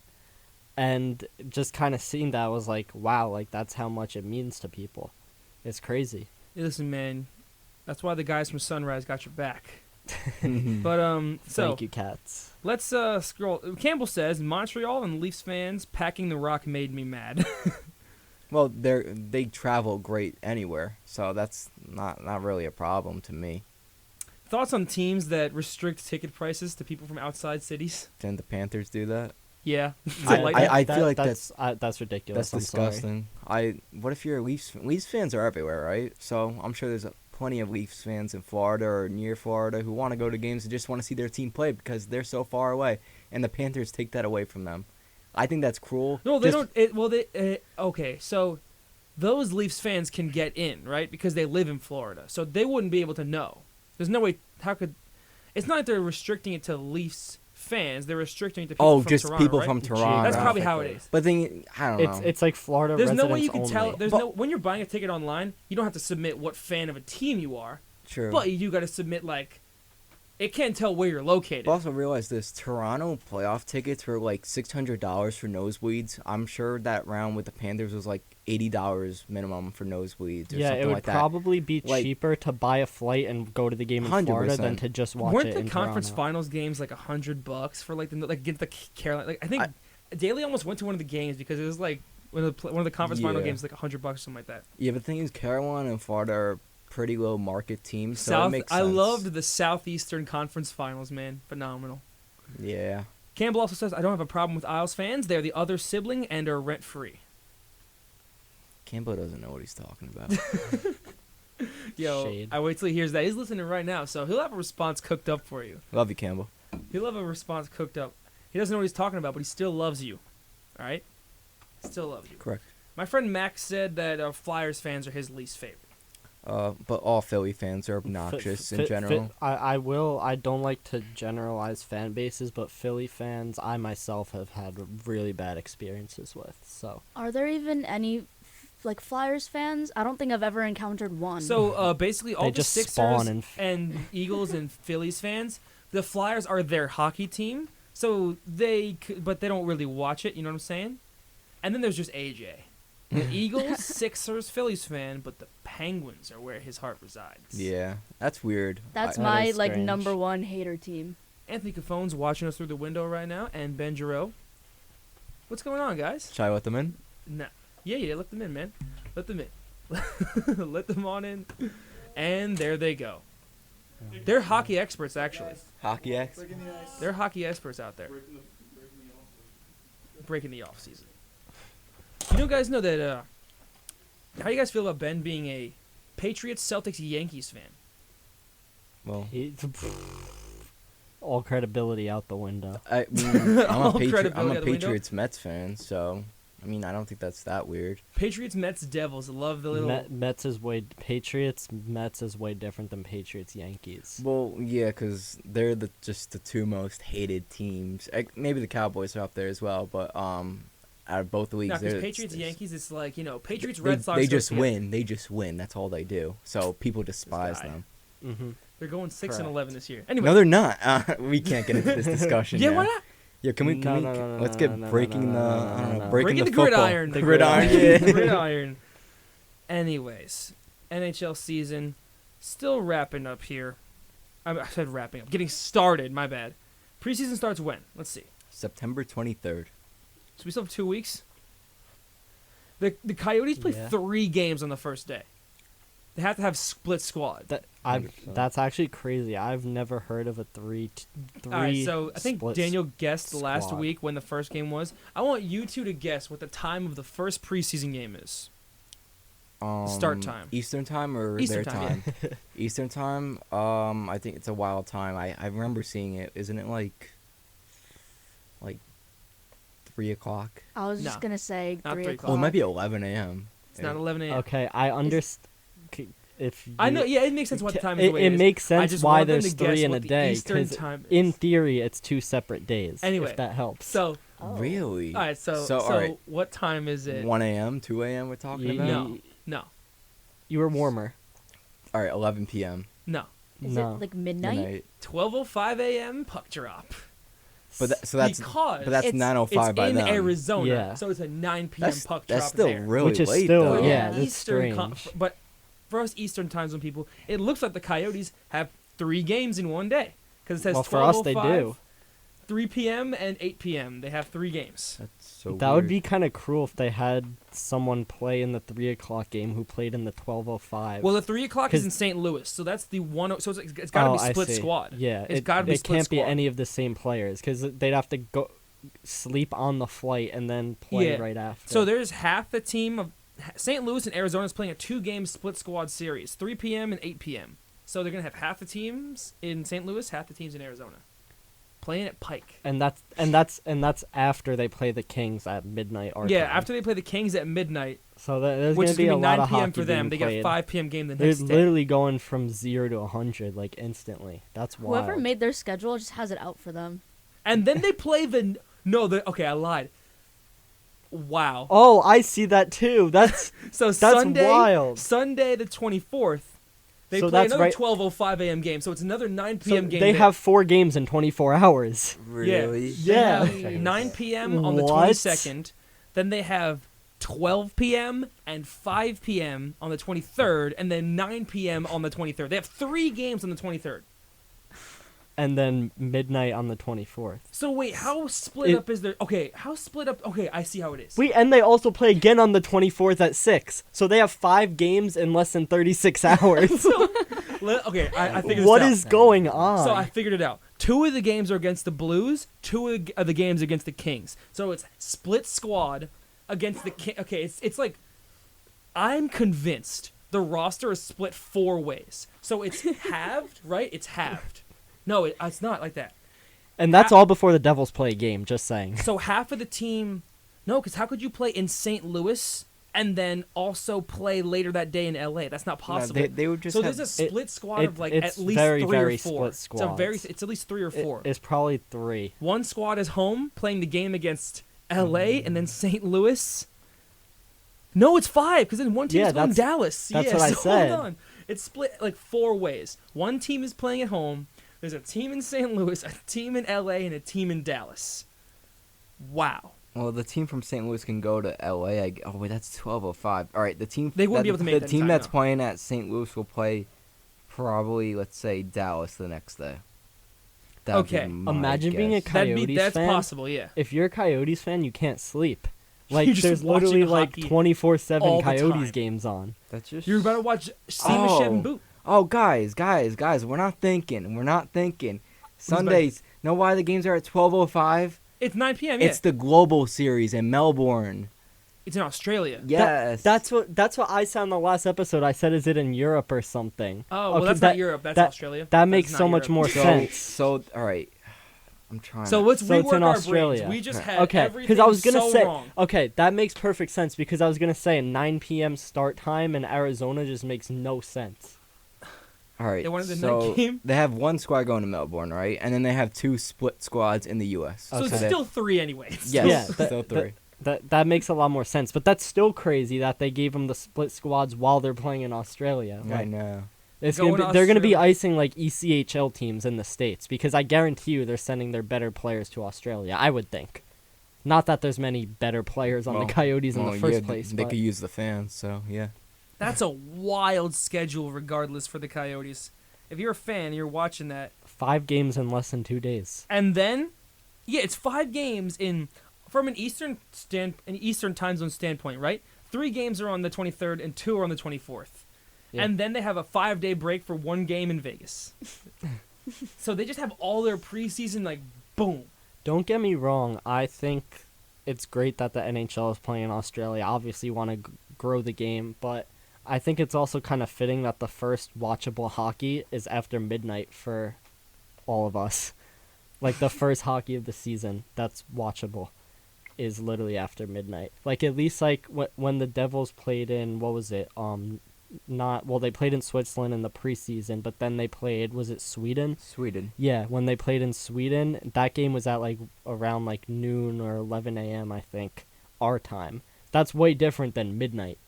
And just kind of seeing that was like, wow, like that's how much it means to people. It's crazy.
Listen, man, that's why the guys from Sunrise got your back. But so
Thank you, cats.
let's scroll. Campbell says Montreal and Leafs fans packing the Rock made me mad.
Well, they travel great anywhere, so that's not really a problem to me.
Thoughts on teams that restrict ticket prices to people from outside cities?
Didn't the Panthers do that?
Yeah,
I feel like
that's ridiculous.
That's
I'm sorry.
disgusting. What if you're a Leafs fans are everywhere, right? So I'm sure there's plenty of Leafs fans in Florida or near Florida who want to go to games and just want to see their team play because they're so far away, and the Panthers take that away from them. I think that's cruel.
No, they
Just-
don't. Okay, so those Leafs fans can get in, right? Because they live in Florida, so they wouldn't be able to know. There's no way. How could? It's not like they're restricting it to Leafs fans. They're restricting it to people from
just
Toronto,
people
right?
from Toronto.
That's probably how it is.
But then I don't know.
It's like Florida
There's no
residents
way you can
only.
tell. There's
But-
no when you're buying a ticket online, you don't have to submit what fan of a team you are,
True.
but you do got to submit like. It can't tell where you're located.
But also realize this: Toronto playoff tickets were like $600 for nosebleeds. I'm sure that round with the Panthers was like $80 minimum for nosebleeds. Or
Yeah,
something
it would
like that.
probably be
Like-
cheaper to buy a flight and go to the game in Florida than
100%.
to just watch
Weren't
it
the
in
conference
Toronto.
finals games like $100 for like against the Carolina? Like I think Daly almost went to one of the games because it was like one of the conference final
Yeah.
games like $100 or something like that.
Yeah, but the thing is, Carolina and Florida are pretty low market teams, so it makes sense.
I loved the Southeastern Conference Finals, man, phenomenal.
Yeah.
Campbell also says I don't have a problem with Isles fans. They're the other sibling and are rent free.
Campbell doesn't know what he's talking about.
Yo,
Shade.
I wait till he hears that. He's listening right now, so he'll have a response cooked up for you.
Love you, Campbell.
He'll have a response cooked up. He doesn't know what he's talking about, but he still loves you. All right, still loves you.
Correct.
My friend Max said that Flyers fans are his least favorite.
But all Philly fans are obnoxious in general.
I don't like to generalize fan bases, but Philly fans, I myself have had really bad experiences with. So
Are there even any like Flyers fans? I don't think I've ever encountered one.
So basically, all
They
the
just
Sixers
spawn
and Eagles and Phillies fans, the Flyers are their hockey team. So but they don't really watch it. You know what I'm saying? And then there's just AJ, the Eagles, Sixers, Phillies fan, but the Penguins are where his heart resides.
Yeah, that's weird.
That's
That
my
is
like
strange.
number one hater team.
Anthony Caffone's watching us through the window right now, and Ben Giroux. What's going on, guys?
Should I let them in?
Nah. Yeah, let them in, man. Let them in. Let them on in. And there they go. They're hockey experts, actually.
Hockey X.
They're hockey experts out there. Breaking the off season. You guys know that. How do you guys feel about Ben being a Patriots, Celtics, Yankees fan?
Well,
all credibility out the window.
I'm
All
a
credibility
I'm
out
a
the window.
Patriots Mets fan, so I mean I don't think that's that weird.
Patriots, Mets, Devils. Love the little.
Mets is way different than Patriots Yankees.
Well, yeah, because they're just the two most hated teams. Maybe the Cowboys are up there as well, but out of both the leagues,
No, because
they're-
Patriots, Yankees, it's like Patriots,
they,
Red Sox.
they
go
just
together.
win. They just win. That's all they do. So people despise
guy.
them.
Mm-hmm.
They're going 6 and
Correct.
11 this year. Anyway.
No, they're not. We can't get into this discussion.
Yeah,
now.
why not?
Yeah, can we?
No,
Let's get
no,
breaking
no,
the.
no,
I don't
no,
know.
no.
Breaking
the
football.
gridiron.
The gridiron. Yeah.
The gridiron. Anyways, NHL season still wrapping up here. I said wrapping up. Getting started, my bad. Preseason starts when? Let's see.
September 23rd.
So we still have 2 weeks. The Coyotes play
Yeah.
3 games on the first day. They have to have split squad.
That's actually crazy. I've never heard of a three.
All right, so I think
split
Daniel guessed last
squad.
week when the first game was. I want you two to guess what the time of the first preseason game is. Start time.
Eastern time or
Eastern
their
time,
time? Eastern time. I think it's a wild time. I remember seeing it. Isn't it like 3 o'clock?
I was
No,
just gonna say
not
3
3
o'clock.
Oh, it might be 11 a.m.
It's not 11 a.m.
Okay, I understand. If
I
you-
know. Yeah, it makes sense what the time is. the way
It
is.
makes
I
sense
just
why
want them
there's
to guess
3 in a
what the
day.
Eastern
'Cause
time is.
in theory, it's 2 separate days.
Anyway,
if that helps.
So,
Oh.
Really?
all right. So
all right.
what time is it?
1 a.m., 2 a.m. We're talking
You-
about.
No. No.
You were warmer.
All right, 11 p.m.
No.
Is
No.
it like midnight?
12:05 a.m. puck drop.
But that's
because
but that's
it's-
9:05
it's
by
in
them.
Arizona,
Yeah.
so it's a 9 p.m.
That's
puck
that's
drop
still
there.
really
Which is
late
still-
though.
yeah, that's
Eastern
strange.
but for us Eastern time zone people, it looks like the Coyotes have 3 games in one day because it says
Well, for us, they
12:05,
do.
3 p.m. and 8 p.m. They have 3 games.
That's so
That would
weird.
be kind of cruel if they had someone play in the 3 o'clock game who played in the 12:05.
Well, the 3 o'clock is
'Cause-
in St. Louis, so that's the one. So it's got to be
I
split
see.
squad.
Yeah,
It's gotta be
it
split
can't be
squad.
any of the same players because they'd have to go sleep on the flight and then play
Yeah.
right after.
So there's half the team of St. Louis and Arizona is playing a 2-game split squad series, 3 p.m. and 8 p.m. So they're gonna have half the teams in St. Louis, half the teams in Arizona, playing at Pike.
and that's after they play the Kings at midnight our
Yeah,
time.
after they play the Kings at midnight,
So there's
which
gonna
is
be
gonna
a
be
lot
9
of
p.m.
hockey
for them.
being
They got
played.
5 p.m. game the
They're
next day.
literally going from 0 to 100 like instantly. That's wild.
Whoever made their schedule just has it out for them.
And then they play okay, I lied. Wow.
Oh, I see that too. That's
So
that's
Sunday,
wild.
Sunday the 24th, they
So
play
that's
another
right-
12:05 a.m. game. So it's another 9
so
p.m. game.
they
there.
have 4 games in 24 hours.
Really?
They
Yeah.
have 9 p.m. on the
What?
22nd. Then they have 12 p.m. and 5 p.m. on the 23rd, and then 9 p.m. on the 23rd. They have 3 games on the 23rd.
And then midnight on the 24th.
So wait, how split
It-
up is there? Okay, how split up? Okay, I see how it is.
And they also play again on the 24th at 6. So they have 5 games in less than 36 hours.
Okay, I figured this
What
out.
is going on?
So I figured it out. 2 of the games are against the Blues. 2 of the games against the Kings. So it's split squad against the King. Okay, it's like I'm convinced the roster is split 4 ways. So it's halved, right? It's halved. No, it's not like that.
And that's all before the Devils play a game, just saying.
So half of the team. No, because how could you play in St. Louis and then also play later that day in LA. That's not possible.
they would just
so
have,
there's a split squad of like
it's
at least
very,
3
very
or 4.
split
It's at least 3 or 4.
It's probably 3.
One squad is home playing the game against LA and then St. Louis. No, it's 5 because then one team is going to Dallas.
That's
yeah,
what I
so
said.
Hold on. It's split like 4 ways. One team is playing at home. There's a team in St. Louis, a team in LA, and a team in Dallas. Wow.
well, the team from St. Louis can go to LA. Oh wait, that's 12:05. All right, the team
They wouldn't be able to make
the
that
team
time,
that's
no.
playing at St. Louis will play probably, let's say, Dallas the next day. That would be
Okay.
my
Imagine being a
guess.
Coyotes
That's
fan.
possible, yeah.
If you're a Coyotes fan, you can't sleep.
You're
Like
just
there's
watching
literally like
hockey
24/7
all the
Coyotes
time.
games on.
That's just
You're about to watch Seamus and Boot.
Oh, guys, we're not thinking. Sundays. Know why the games are at 12:05?
It's 9 p.m. Yeah.
It's the Global Series in Melbourne.
It's in Australia.
Yes.
That's what I said in the last episode. I said, is it in Europe or something?
Oh, well,
Okay,
that's
that-
not Europe. That's
that-
Australia.
That
That's
makes
not
so much
Europe.
more
so,
sense.
So, all right. I'm trying.
So
to,
let's
So it's
rework
in
our
Australia.
brains. We just had
Okay,
everything
I was gonna
so
say,
wrong.
okay, that makes perfect sense because I was gonna say 9 p.m. start time in Arizona just makes no sense.
all right.
They wanted the
so
night game?
they have one squad going to Melbourne, right? And then they have 2 split squads in the U.S.
So it's
Okay.
still 3 anyway. It's
Yes,
still-
Yeah,
still 3.
That makes a lot more sense, but that's still crazy that they gave them the split squads while they're playing in Australia.
I know.
They're gonna be icing like ECHL teams in the States because I guarantee you they're sending their better players to Australia. I would think. Not that there's many better players on
Well,
the Coyotes in the
well,
first
yeah,
place.
They
but
could use the fans, so yeah.
That's a wild schedule, regardless, for the Coyotes. If you're a fan, you're watching that,
5 games in less than 2 days.
and then, yeah, it's 5 games from an Eastern time zone standpoint, right? 3 games are on the 23rd and 2 are on the 24th,
Yeah.
and then they have a 5-day break for 1 game in Vegas. So they just have all their preseason like boom.
Don't get me wrong. I think it's great that the NHL is playing in Australia. Obviously, want to grow the game, but I think it's also kind of fitting that the first watchable hockey is after midnight for all of us. Like the first hockey of the season that's watchable is literally after midnight. Like at least like when the Devils played in what was it? They played in Switzerland in the preseason, but then they played, was it Sweden?
Sweden.
Yeah, when they played in Sweden, that game was at like around like noon or 11 a.m. I think our time. That's way different than midnight.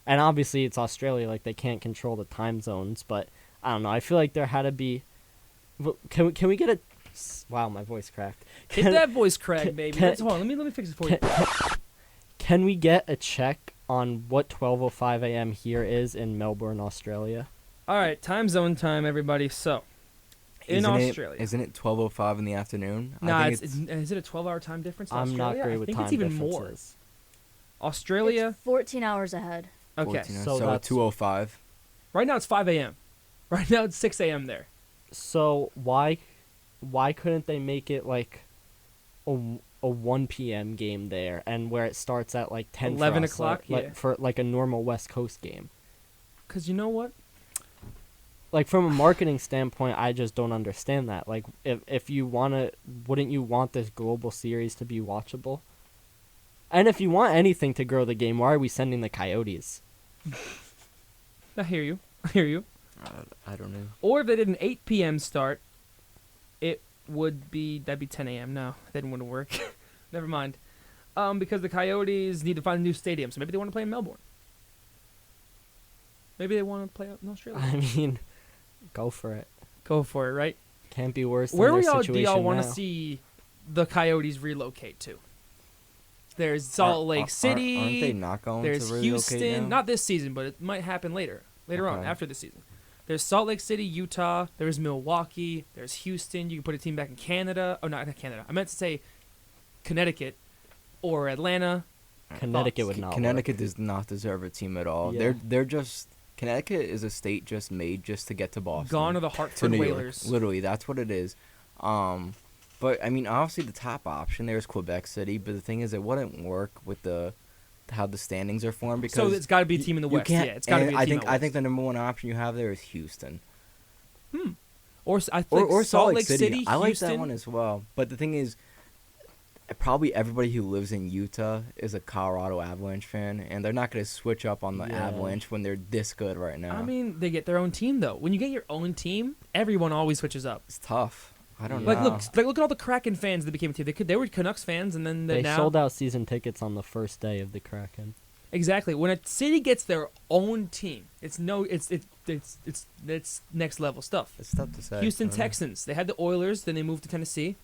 And obviously it's Australia, like they can't control the time zones, but I don't know. I feel like there had to be. Can we get a? Wow, my voice cracked.
Hit that voice crack, baby.
can-
Hold on, let me fix it for you.
Can we get a check on what 12:05 a.m. here is in Melbourne, Australia?
All right, time zone time, everybody. So, in Australia,
Isn't it 12:05 in the afternoon?
nah,
I think
is it a 12-hour time difference? In
I'm not
Australia?
great
I
with
think
time
it's even
differences.
more. Australia,
It's 14 hours ahead.
okay.
14
So
so
that's-
2:05.
Right now it's 5 a.m. Right now it's 6 a.m. there.
So why couldn't they make it like a 1 p.m. game there, and where it starts at like 10 for
11
us,
o'clock,
like,
yeah.
for like a normal West Coast game?
Because you know what?
Like from a marketing standpoint, I just don't understand that. Like if you wouldn't you want this global series to be watchable? And if you want anything to grow the game, why are we sending the Coyotes?
I hear you. I hear you.
I don't know.
Or if they did an 8 p.m. start, that'd be 10 a.m. No, that wouldn't work. Never mind. Because the Coyotes need to find a new stadium, so maybe they want to play in Melbourne. Maybe they want to play out in Australia.
I mean, go for it.
Go for it, right?
Can't be worse than
Where
their
do y'all
situation
want to
now.
see the Coyotes relocate to? There's Salt Lake City.
Aren't they not going
There's
to relocate
Houston.
now?
Not this season, but it might happen later on,
Okay.
after the season. There's Salt Lake City, Utah. There's Milwaukee. There's Houston. You can put a team back in Canada. Oh, not Canada. I meant to say Connecticut or Atlanta.
Connecticut would not.
Connecticut does not deserve a team at all.
Yeah.
They're just Connecticut is a state just made just to get to Boston.
Gone are the
to
Hartford
New
Whalers.
York. Literally, that's what it is. But I mean, obviously the top option there is Quebec City, but the thing is, it wouldn't work with how the standings are formed because
So it's got to be a team in the
you
West.
can't-
Yeah, it's got to
and
be a
I
team
think
out
I think
West.
the number one option you have there is Houston
Or I think
or
Salt Lake City,
I like
Houston.
that one as well. But the thing is, probably everybody who lives in Utah is a Colorado Avalanche fan, and they're not going to switch up on the
Yeah.
Avalanche when they're this good right now.
I mean, they get their own team though. When you get your own team, everyone always switches up.
it's tough. I don't
Like
know.
look at all the Kraken fans that became a team. They were Canucks fans, and then
They
now
sold out season tickets on the first day of the Kraken.
exactly. When a city gets their own team, it's next level stuff.
It's tough to say.
Houston
I don't know.
Texans. They had the Oilers, then they moved to Tennessee.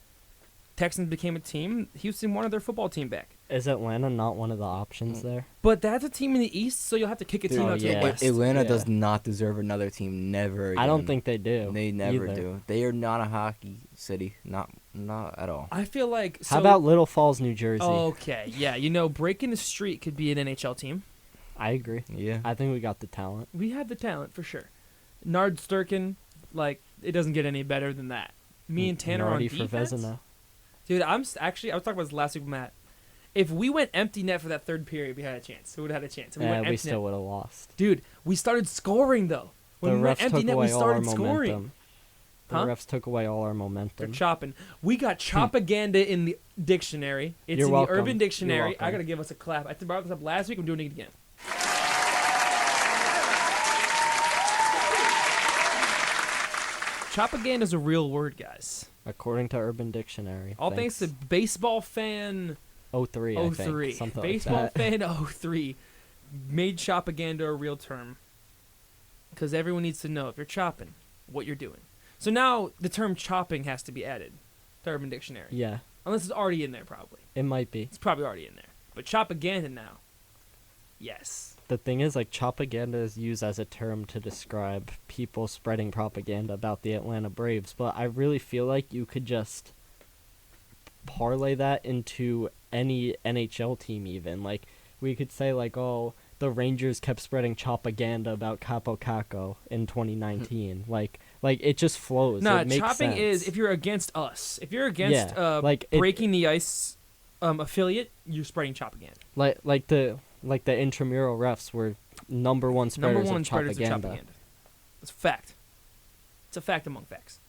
Texans became a team. Houston wanted their football team back.
Is Atlanta not one of the options
Mm.
there?
But that's a team in the East, so you'll have to kick a team
Dude,
out to
yeah.
the West.
Atlanta
Yeah.
does not deserve another team. Never.
I don't
again.
think they do.
They never
either.
do. They are not a hockey city. Not at all.
I feel like. So,
How about Little Falls, New Jersey?
Okay, yeah, breaking the street could be an NHL team.
I agree.
Yeah.
I think we got the talent.
We have the talent for sure. Nard Sturkin, it doesn't get any better than that. Me and Tanner on
Nardi for
defense.
Vezina.
Dude, I was talking about this last week with Matt. If we went empty net for that third period, we had a chance. We would have had a chance. If we
Yeah,
went
we
empty
still
net.
would have lost.
Dude, we started scoring though. When
The
we went
refs
empty
took
net, we
away all our
started scoring.
momentum. The
Huh?
refs took away all our
They're
momentum.
chopping. We got chopaganda in the dictionary. It's
You're
in
welcome.
the Urban
You're
Dictionary.
welcome.
I gotta give us a clap. I brought this up last week. I'm doing it again. Chopaganda is a real word, guys.
According to Urban Dictionary.
All thanks to baseball fan
03, I
03.
think. Something
Baseball
like that.
fan 03 made chopaganda a real term. Because everyone needs to know if you're chopping, what you're doing. So now the term chopping has to be added to Urban Dictionary.
Yeah,
Unless it's already in there, probably.
it might be.
It's probably already in there. But chopaganda now. Yes.
The thing is, propaganda is used as a term to describe people spreading propaganda about the Atlanta Braves, but I really feel like you could just parlay that into any NHL team even. Like, we could say, oh, the Rangers kept spreading propaganda about Capo Caco in 2019. like, it just flows.
Nah,
It makes
chopping
sense.
is if you're against us. If you're against
it-
breaking the ice affiliate, you're spreading chopaganda.
Like the intramural refs were number one spreaders
Number one
of
spreaders of
propaganda.
chopaganda. It's a fact. It's a fact among facts.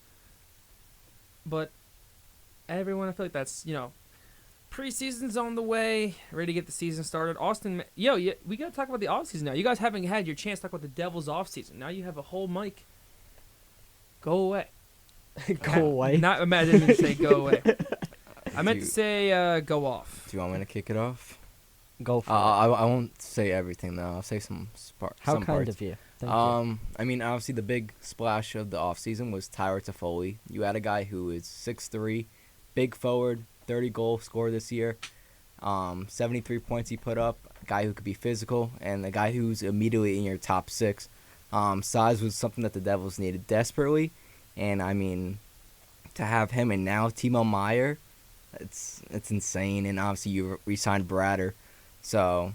But everyone, I feel like that's, preseason's on the way. Ready to get the season started. Austin, yeah, we got to talk about the offseason now. You guys haven't had your chance to talk about the Devils offseason. Now you have a whole mic. Go away.
Go away.
Not imagine me say go away. I meant
Do
to
you-
say go off.
Do you want me to kick it off?
Go for it.
I won't say everything though. I'll say some
How
some
kind
parts.
of you. Thank you.
I mean, obviously the big splash of the offseason was Tyler Toffoli. You had a guy who is 6'3", big forward, 30 goal scorer this year. 73 points he put up. A guy who could be physical and a guy who's immediately in your top six. Size was something that the Devils needed desperately, and I mean, to have him and now Timo Meyer, it's insane. And obviously you re-signed Brader, so.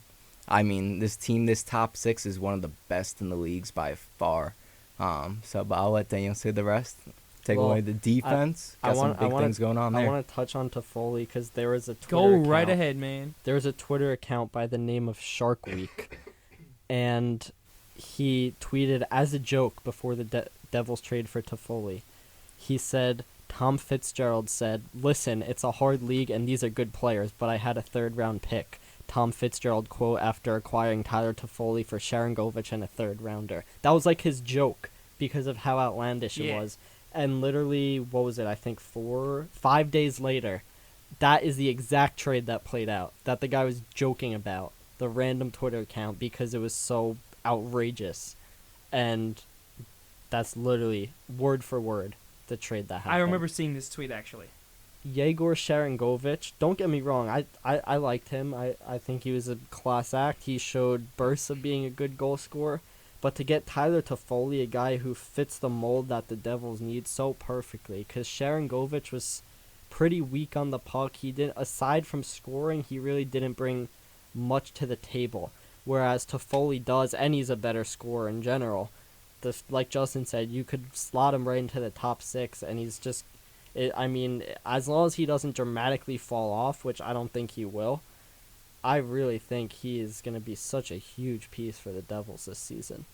I mean, this team, this top six is one of the best in the leagues by far. But I'll let Daniel say the rest. Take
Well,
away the defense. Got some big things going on
I
there.
want to touch on Toffoli because there was a
Go
Twitter
right
account-
ahead, man.
There was a Twitter account by the name of Shark Week, and he tweeted as a joke before the Devils trade for Toffoli. He said, Tom Fitzgerald said, "Listen, it's a hard league and these are good players, but I had a third-round pick." Tom Fitzgerald quote after acquiring Tyler Toffoli for Sharon Govich and a third-rounder. That was like his joke because of how outlandish it
Yeah.
was. And literally, what was it, I think 5 days later, that is the exact trade that played out, that the guy was joking about, the random Twitter account, because it was so outrageous. And that's literally, word for word, the trade that happened.
I remember seeing this tweet, actually.
Yegor Sharangovich, don't get me wrong, I liked him. I think he was a class act. He showed bursts of being a good goal scorer. But to get Tyler Toffoli, a guy who fits the mold that the Devils need so perfectly, because Sharangovich was pretty weak on the puck. He didn't, aside from scoring, he really didn't bring much to the table. Whereas Toffoli does, and he's a better scorer in general. Like Justin said, you could slot him right into the top six, and he's just... as long as he doesn't dramatically fall off, which I don't think he will, I really think he is going to be such a huge piece for the Devils this season.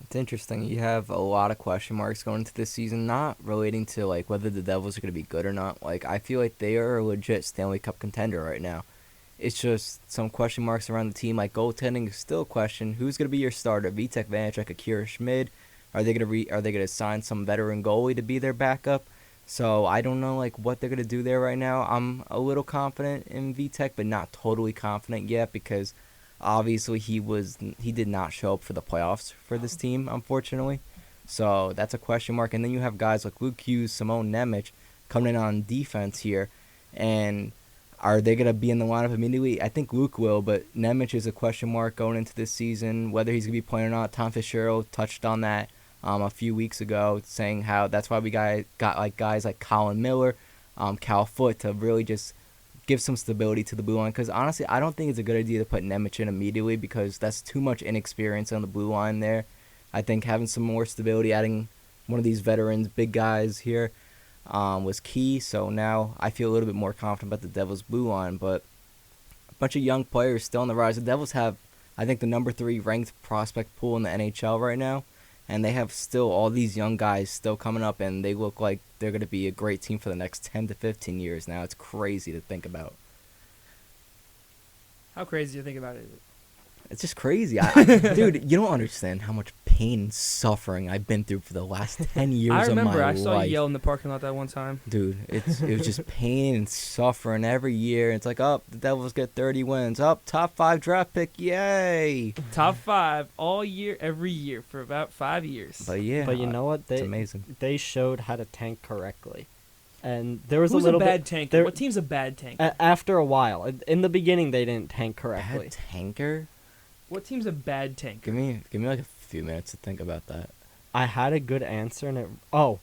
It's interesting. You have a lot of question marks going into this season, not relating to like whether the Devils are going to be good or not. Like I feel like they are a legit Stanley Cup contender right now. It's just some question marks around the team. Like goaltending is still a question. Who's going to be your starter? Vitek Vanacek, Akira Schmid? Are they gonna sign some veteran goalie to be their backup? So I don't know like what they're gonna do there right now. I'm a little confident in Vitek, but not totally confident yet because obviously he did not show up for the playoffs for this team, unfortunately. So that's a question mark. And then you have guys like Luke Hughes, Simone Nemec coming in on defense here, and are they going to be in the lineup immediately? I think Luke will, but Nemec is a question mark going into this season, whether he's going to be playing or not. Tom Fitzgerald touched on that a few weeks ago, saying how that's why we got like guys like Colin Miller, Cal Foote to really just give some stability to the blue line. Because honestly, I don't think it's a good idea to put Nemec in immediately because that's too much inexperience on the blue line there. I think having some more stability, adding one of these veterans, big guys here, was key. So now I feel a little bit more confident about the Devils' blue line. But a bunch of young players still on the rise. The Devils have, I think, the number 3 ranked prospect pool in the NHL right now. And they have still all these young guys still coming up, and they look like they're going to be a great team for the next 10 to 15 years now. It's crazy to think about.
How crazy do you think about it?
It's just crazy. Dude, you don't understand how much pain and suffering I've been through for the last 10 years of my life.
I remember I saw you yell in the parking lot that one time.
Dude, it was just pain and suffering every year. It's like, the Devils get 30 wins. Top 5 draft pick. Yay.
Top 5 all year, every year for about 5 years.
But yeah.
But you know what?
It's amazing.
They showed how to tank correctly. And there was
Who's
a little
bad
bit
tanker? What team's a bad tanker?
After a while. In the beginning, they didn't tank correctly.
Bad tanker?
What team's a bad tanker?
Give me like a few minutes to think about that.
I had a good answer, and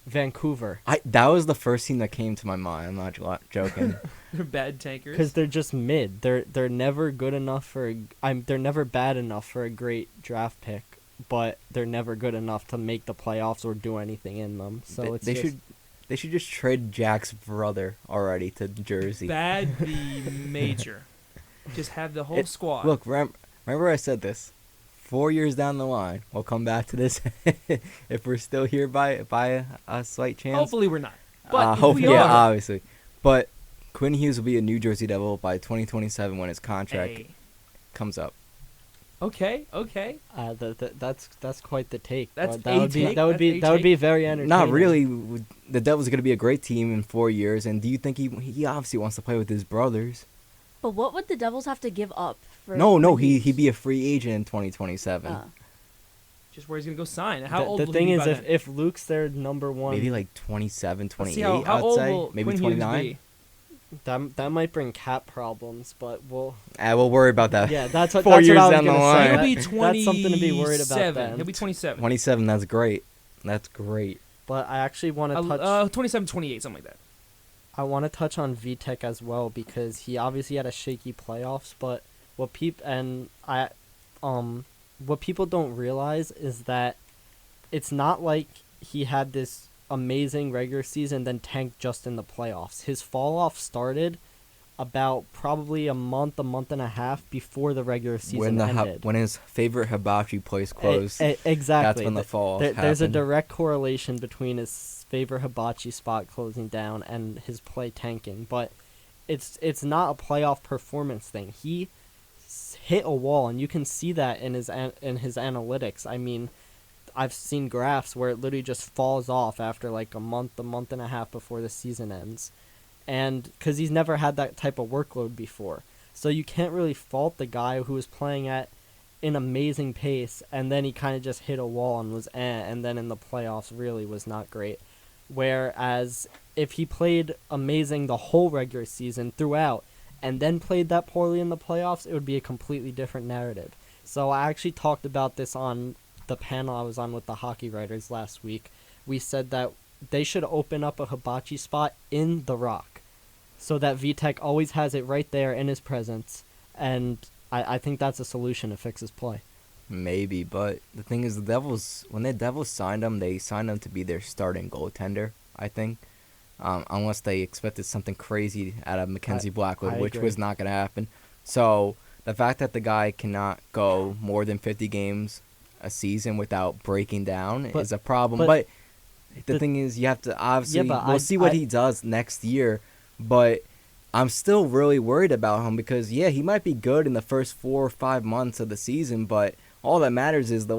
Vancouver.
That was the first team that came to my mind. I'm not joking.
They're bad tankers.
Because they're just mid. They're never good enough for. They're never bad enough for a great draft pick, but they're never good enough to make the playoffs or do anything in them. So
they should just trade Jack's brother already to Jersey.
Bad the major. Just have the whole squad.
Look, remember I said this. 4 years down the line, we'll come back to this if we're still here by a slight chance.
Hopefully we're not. But
hopefully,
we are,
obviously. But Quinn Hughes will be a New Jersey Devil by 2027 when his contract comes up.
Okay.
That's quite the take.
That's
that would be very entertaining.
Not really. The Devils are going to be a great team in 4 years, and do you think he obviously wants to play with his brothers?
But what would the Devils have to give up for?
No, he'd be a free agent in 2027.
Just where he's gonna go sign. How old?
The
will
thing
he be
is,
by then?
if Luke's their number one,
Maybe like 27, 28.
Let's see how
I'd
old
say
will
maybe
Quinn Hughes
29.
be?
that might bring cap problems, but we'll
worry about that.
Yeah, that's what.
4
that's
years
what I was
down the
gonna
line.
say.
He'll be 27.
That's something to be worried about. Then.
He'll be 27.
27. That's great. That's great.
But I actually want to touch.
27, 28, something like that.
I want to touch on Vitek as well because he obviously had a shaky playoffs, but what people don't realize is that it's not like he had this amazing regular season then tanked just in the playoffs. His fall off started about probably a month and a half before the regular season ended.
When his favorite hibachi place closed.
Exactly.
That's when the fall off happened.
There's a direct correlation between his favorite hibachi spot closing down and his play tanking, but it's not a playoff performance thing. He hit a wall, and you can see that in his analytics. I mean, I've seen graphs where it literally just falls off after like a month and a half before the season ends, and because he's never had that type of workload before, so you can't really fault the guy who was playing at an amazing pace, and then he kind of just hit a wall and was and then in the playoffs really was not great. Whereas if he played amazing the whole regular season throughout and then played that poorly in the playoffs, it would be a completely different narrative. So I actually talked about this on the panel I was on with the hockey writers last week. We said that they should open up a hibachi spot in the Rock so that Vitek always has it right there in his presence, and I think that's a solution to fix his play.
Maybe, but the thing is, when the Devils signed him, they signed him to be their starting goaltender, I think. Unless they expected something crazy out of Mackenzie Blackwood, which was not going to happen. So the fact that the guy cannot go more than 50 games a season without breaking down
But-
is a problem.
but
But the
the-
thing is, you have to obviously
but
we'll see what
I-
he does next year. But I'm still really worried about him because he might be good in the first 4 or 5 months of the season, but all that matters is the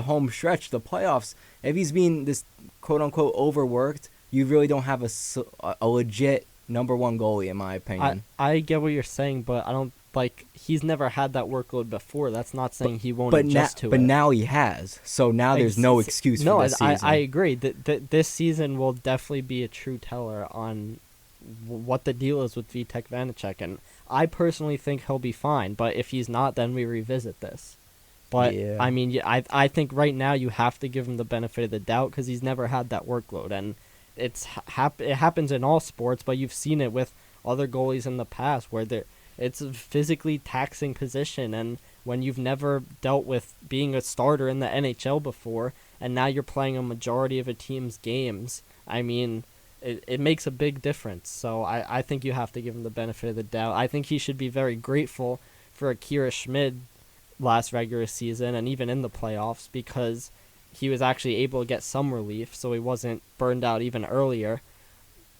home stretch, the playoffs. If he's being this quote unquote overworked, you really don't have a legit number one goalie, in my opinion.
I get what you're saying, but I don't like. He's never had that workload before. That's not saying he won't
but
adjust to it.
but now he has. So now there's no excuse
No,
for this season.
I agree. This season will definitely be a true teller on what the deal is with Vitek Vanacek, and I personally think he'll be fine. But if he's not, then we revisit this. But
Yeah.
I mean, I think right now you have to give him the benefit of the doubt because he's never had that workload, and it happens in all sports. But you've seen it with other goalies in the past where it's a physically taxing position, and when you've never dealt with being a starter in the NHL before, and now you're playing a majority of a team's games, I mean, it makes a big difference. So I think you have to give him the benefit of the doubt. I think he should be very grateful for Akira Schmid last regular season and even in the playoffs because he was actually able to get some relief, so he wasn't burned out even earlier.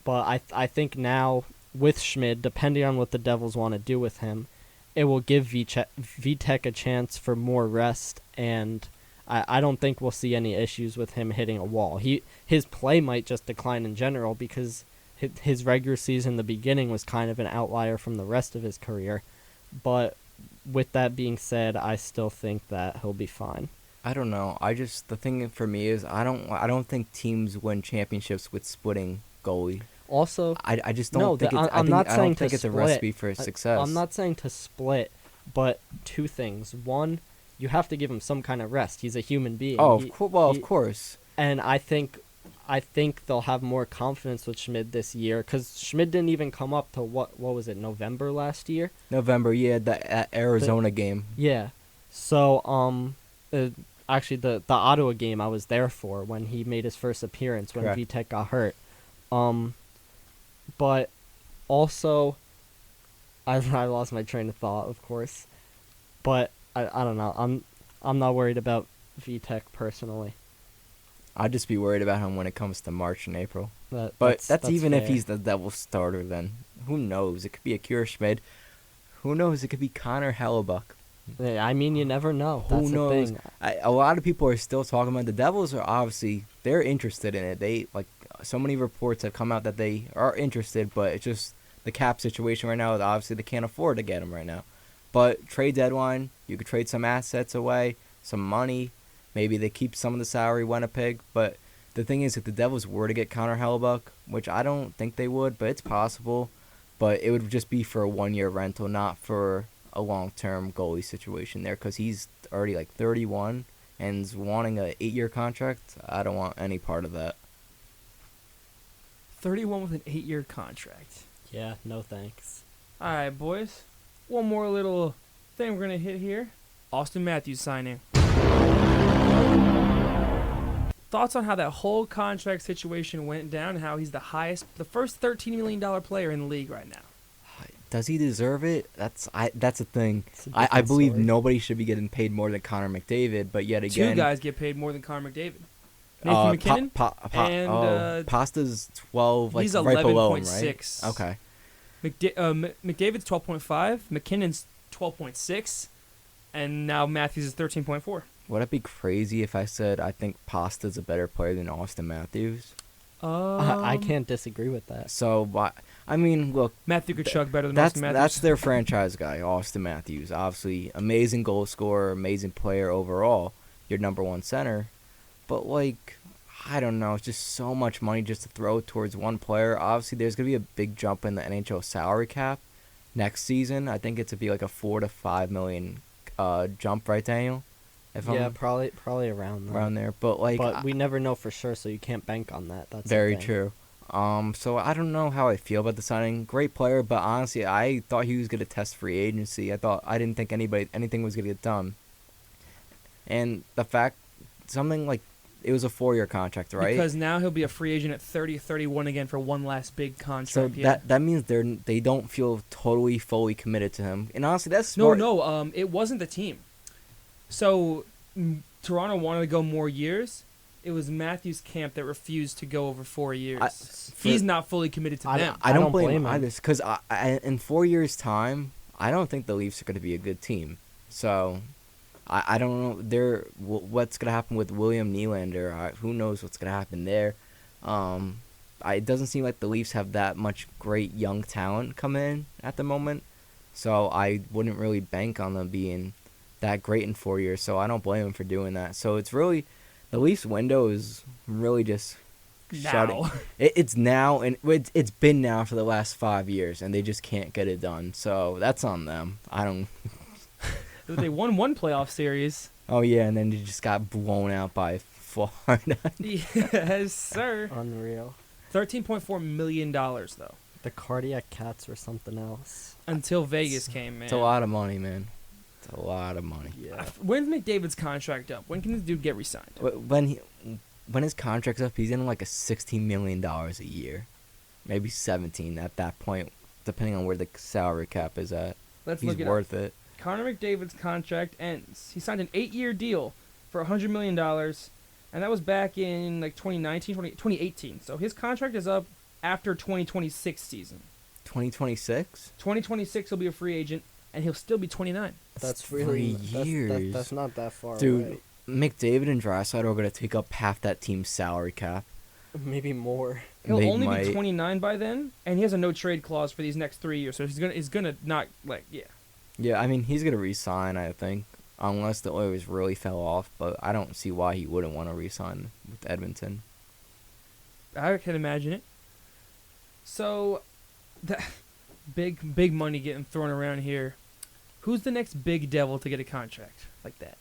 But I think now with Schmid, depending on what the Devils want to do with him, it will give Vitek a chance for more rest, and I don't think we'll see any issues with him hitting a wall. His play might just decline in general because his regular season in the beginning was kind of an outlier from the rest of his career. But with that being said, I still think that he'll be fine.
I don't know. The thing for me is I don't think teams win championships with splitting goalie.
Also,
I just
no,
don't think it's.
I'm not
I
saying
don't think
to
it's a
split.
recipe for success.
I'm not saying to split, but two things. One, you have to give him some kind of rest. He's a human being.
Oh,
He-
of course.
And I think they'll have more confidence with Schmid this year because Schmid didn't even come up to what was it, November last year?
November, the Arizona game.
Yeah. So actually the Ottawa game I was there for when he made his first appearance when
Correct.
Vitek got hurt. But also I lost my train of thought, of course. But I don't know. I'm not worried about Vitek personally.
I'd just be worried about him when it comes to March and April.
But
That's even if
fair.
he's the Devils starter. Then who knows? It could be Akira Schmid. Who knows? It could be Connor Hellebuck.
Yeah, I mean, you never know.
Who
That's the
knows?
thing.
A lot of people are still talking about the Devils. Are obviously they're interested in it. They so many reports have come out that they are interested, but it's just the cap situation right now. Obviously, they can't afford to get him right now. But trade deadline, you could trade some assets away, some money. Maybe they keep some of the salary Winnipeg. But the thing is, if the Devils were to get Connor Hellebuck, which I don't think they would, but it's possible. But it would just be for a 1-year rental, not for a long-term goalie situation there, because he's already 31 and is wanting a 8-year contract. I don't want any part of that.
31 with an 8-year contract.
Yeah, no thanks.
All right, boys. One more little thing we're going to hit here. Austin Matthews signing. Thoughts on how that whole contract situation went down and how he's the first $13 million player in the league right now?
Does he deserve it? That's a thing.
It's a
I
different
believe
story.
nobody should be getting paid more than Connor McDavid, but yet again,
Two guys get paid more than Connor McDavid. Nathan McKinnon and
Pasta's 12,
he's
right below him,
11.6.
right? Okay.
McDavid's 12.5, McKinnon's 12.6, and now Matthews is 13.4.
Would it be crazy if I said I think Pasta's a better player than Austin Matthews?
I can't disagree with that.
So, I mean, look,
Matthew Tkachuk better than
that's
Austin Matthews.
that's their franchise guy, Austin Matthews. Obviously, amazing goal scorer, amazing player overall. Your number one center, but I don't know. It's just so much money just to throw towards one player. Obviously, there's gonna be a big jump in the NHL salary cap next season. I think it's to be a $4 to $5 million jump, right, Daniel? If
Yeah,
I'm
probably around that.
around there, but
But we never know for sure, so you can't bank on that. That's the
very
thing.
true. So I don't know how I feel about the signing. Great player, but honestly, I thought he was gonna test free agency. I didn't think anything was gonna get done. And the fact, it was a 4-year contract, right?
Because now he'll be a free agent at 30, 31 again for one last big
So
contract. Yeah.
that means they don't feel totally fully committed to him. And honestly, that's
No,
smart.
it wasn't the team. So Toronto wanted to go more years, it was Matthews' camp that refused to go over 4 years. He's not fully committed to them.
I don't
blame
blame
him.
either because in 4 years' time, I don't think the Leafs are going to be a good team. So I don't know what's going to happen with William Nylander. Who knows what's going to happen there. It doesn't seem like the Leafs have that much great young talent come in at the moment. So I wouldn't really bank on them being that great in 4 years. So I don't blame them for doing that. So it's really, the Leafs window is really just shutting. It's now, and it's been now for the last 5 years, and they just can't get it done. So that's on them. I don't.
They won one playoff series.
Oh yeah, and then they just got blown out by Florida.
Yes, sir.
Unreal.
$13.4 million though.
The cardiac cats were something else.
Until Vegas came, man.
It's a lot of money, man. It's a lot of money.
Yeah.
When's McDavid's contract up? When can this dude get re-signed?
When his contract's up, he's in like a $16 million a year, maybe 17 at that point, depending on where the salary cap is at.
Let's
He's
look it
worth
up.
it.
Connor McDavid's contract ends. He signed an 8-year deal for $100 million, and that was back in like 2018. So his contract is up after 2026 season.
2026?
2026 he'll be a free agent, and he'll still be 29.
That's
3
really
years.
That's not that far
Dude,
away.
McDavid and Draisaitl are going to take up half that team's salary cap.
Maybe more.
He'll
They
only
might.
be 29 by then, and he has a no trade clause for these next 3 years. So he's gonna not like
Yeah, I mean, he's going to re-sign, I think, unless the Oilers really fell off, but I don't see why he wouldn't want to re-sign with Edmonton.
I can imagine it. So, that big money getting thrown around here. Who's the next big devil to get a contract like that?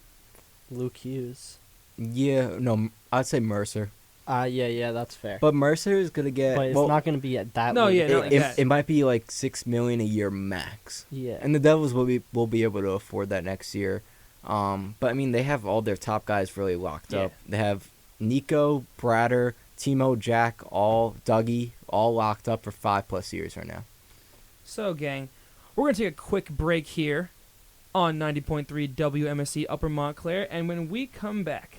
Luke Hughes.
Yeah, no, I'd say Mercer.
Yeah, that's fair.
But Mercer is going to get...
But it's not going to be at that.
No,
level.
yeah, not like that.
It might be like $6 million a year max.
Yeah.
And the Devils will be able to afford that next year. But I mean, they have all their top guys really locked
Yeah.
up. They have Nico, Brader, Timo, Jack, Dougie, all locked up for 5+ years right now.
So, gang, we're going to take a quick break here on 90.3 WMSC Upper Montclair, and when we come back,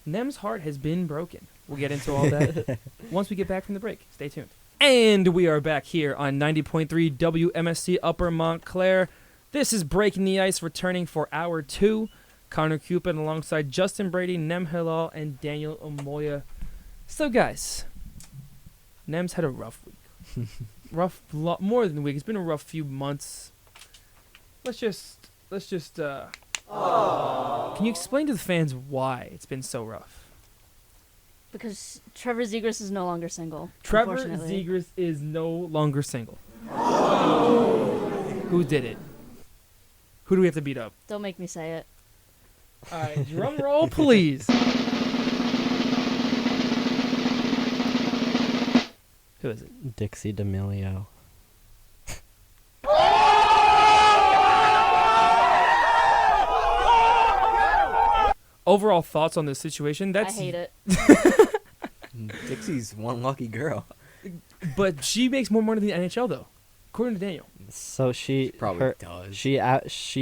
Nem's heart has been broken. We'll get into all that once we get back from the break. Stay tuned. And we are back here on 90.3 WMSC Upper Montclair. This is Breaking the Ice, returning for Hour 2. Connor Cupen alongside Justin Brady, Nem Hilal, and Daniel Amoia. So, guys, Nem's had a rough week. More than a week. It's been a rough few months. Let's just. Can you explain to the fans why it's been so rough?
Because Trevor Zegras is no longer single.
Trevor
unfortunately.
Zegras is no longer single. Who did it? Who do we have to beat up?
Don't make me say it.
All right, drum roll, please. Who is it?
Dixie D'Amelio.
Overall thoughts on this situation?
I hate it.
Dixie's one lucky girl.
But she makes more money than the NHL, though, according to Daniel.
So she
Probably does.
she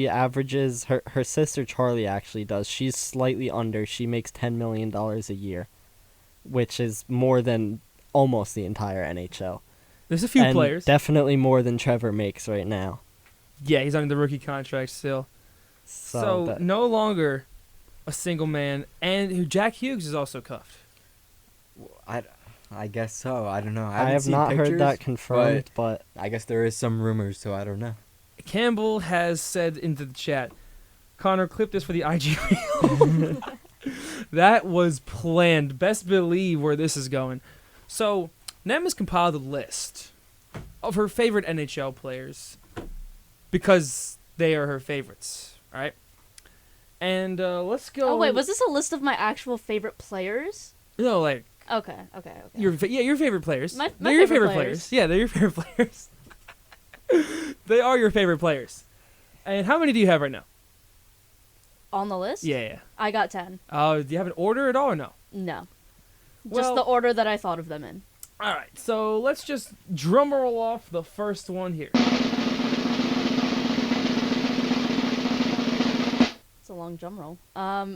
averages her sister Charlie actually does. She's slightly under. She makes $10 million a year, which is more than almost the entire NHL.
There's a few
And
players.
definitely more than Trevor makes right now.
Yeah, he's under the rookie contract still. So
that-
no longer a single man, and Jack Hughes is also cuffed.
I guess so. I don't know.
I
haven't
have
seen
not heard that
pictures,
confirmed, but
I guess there is some rumors, so I don't know.
Campbell has said into the chat, Connor, clip this for the IG reel. That was planned. Best believe where this is going. So, Nem has compiled a list of her favorite NHL players because they are her favorites, all right? And let's go.
Oh, wait, was this a list of my actual favorite players?
No, like,
Okay.
your favorite players.
My
they're your
favorite
favorite players.
players.
Yeah, they're your favorite players. They are your favorite players. And how many do you have right now?
On the list?
Yeah.
I got 10.
Do you have an order at all or no?
No.
Well-
Just the order that I thought of them in.
All right, so let's just drum roll off the first one here.
It's a long long drum roll.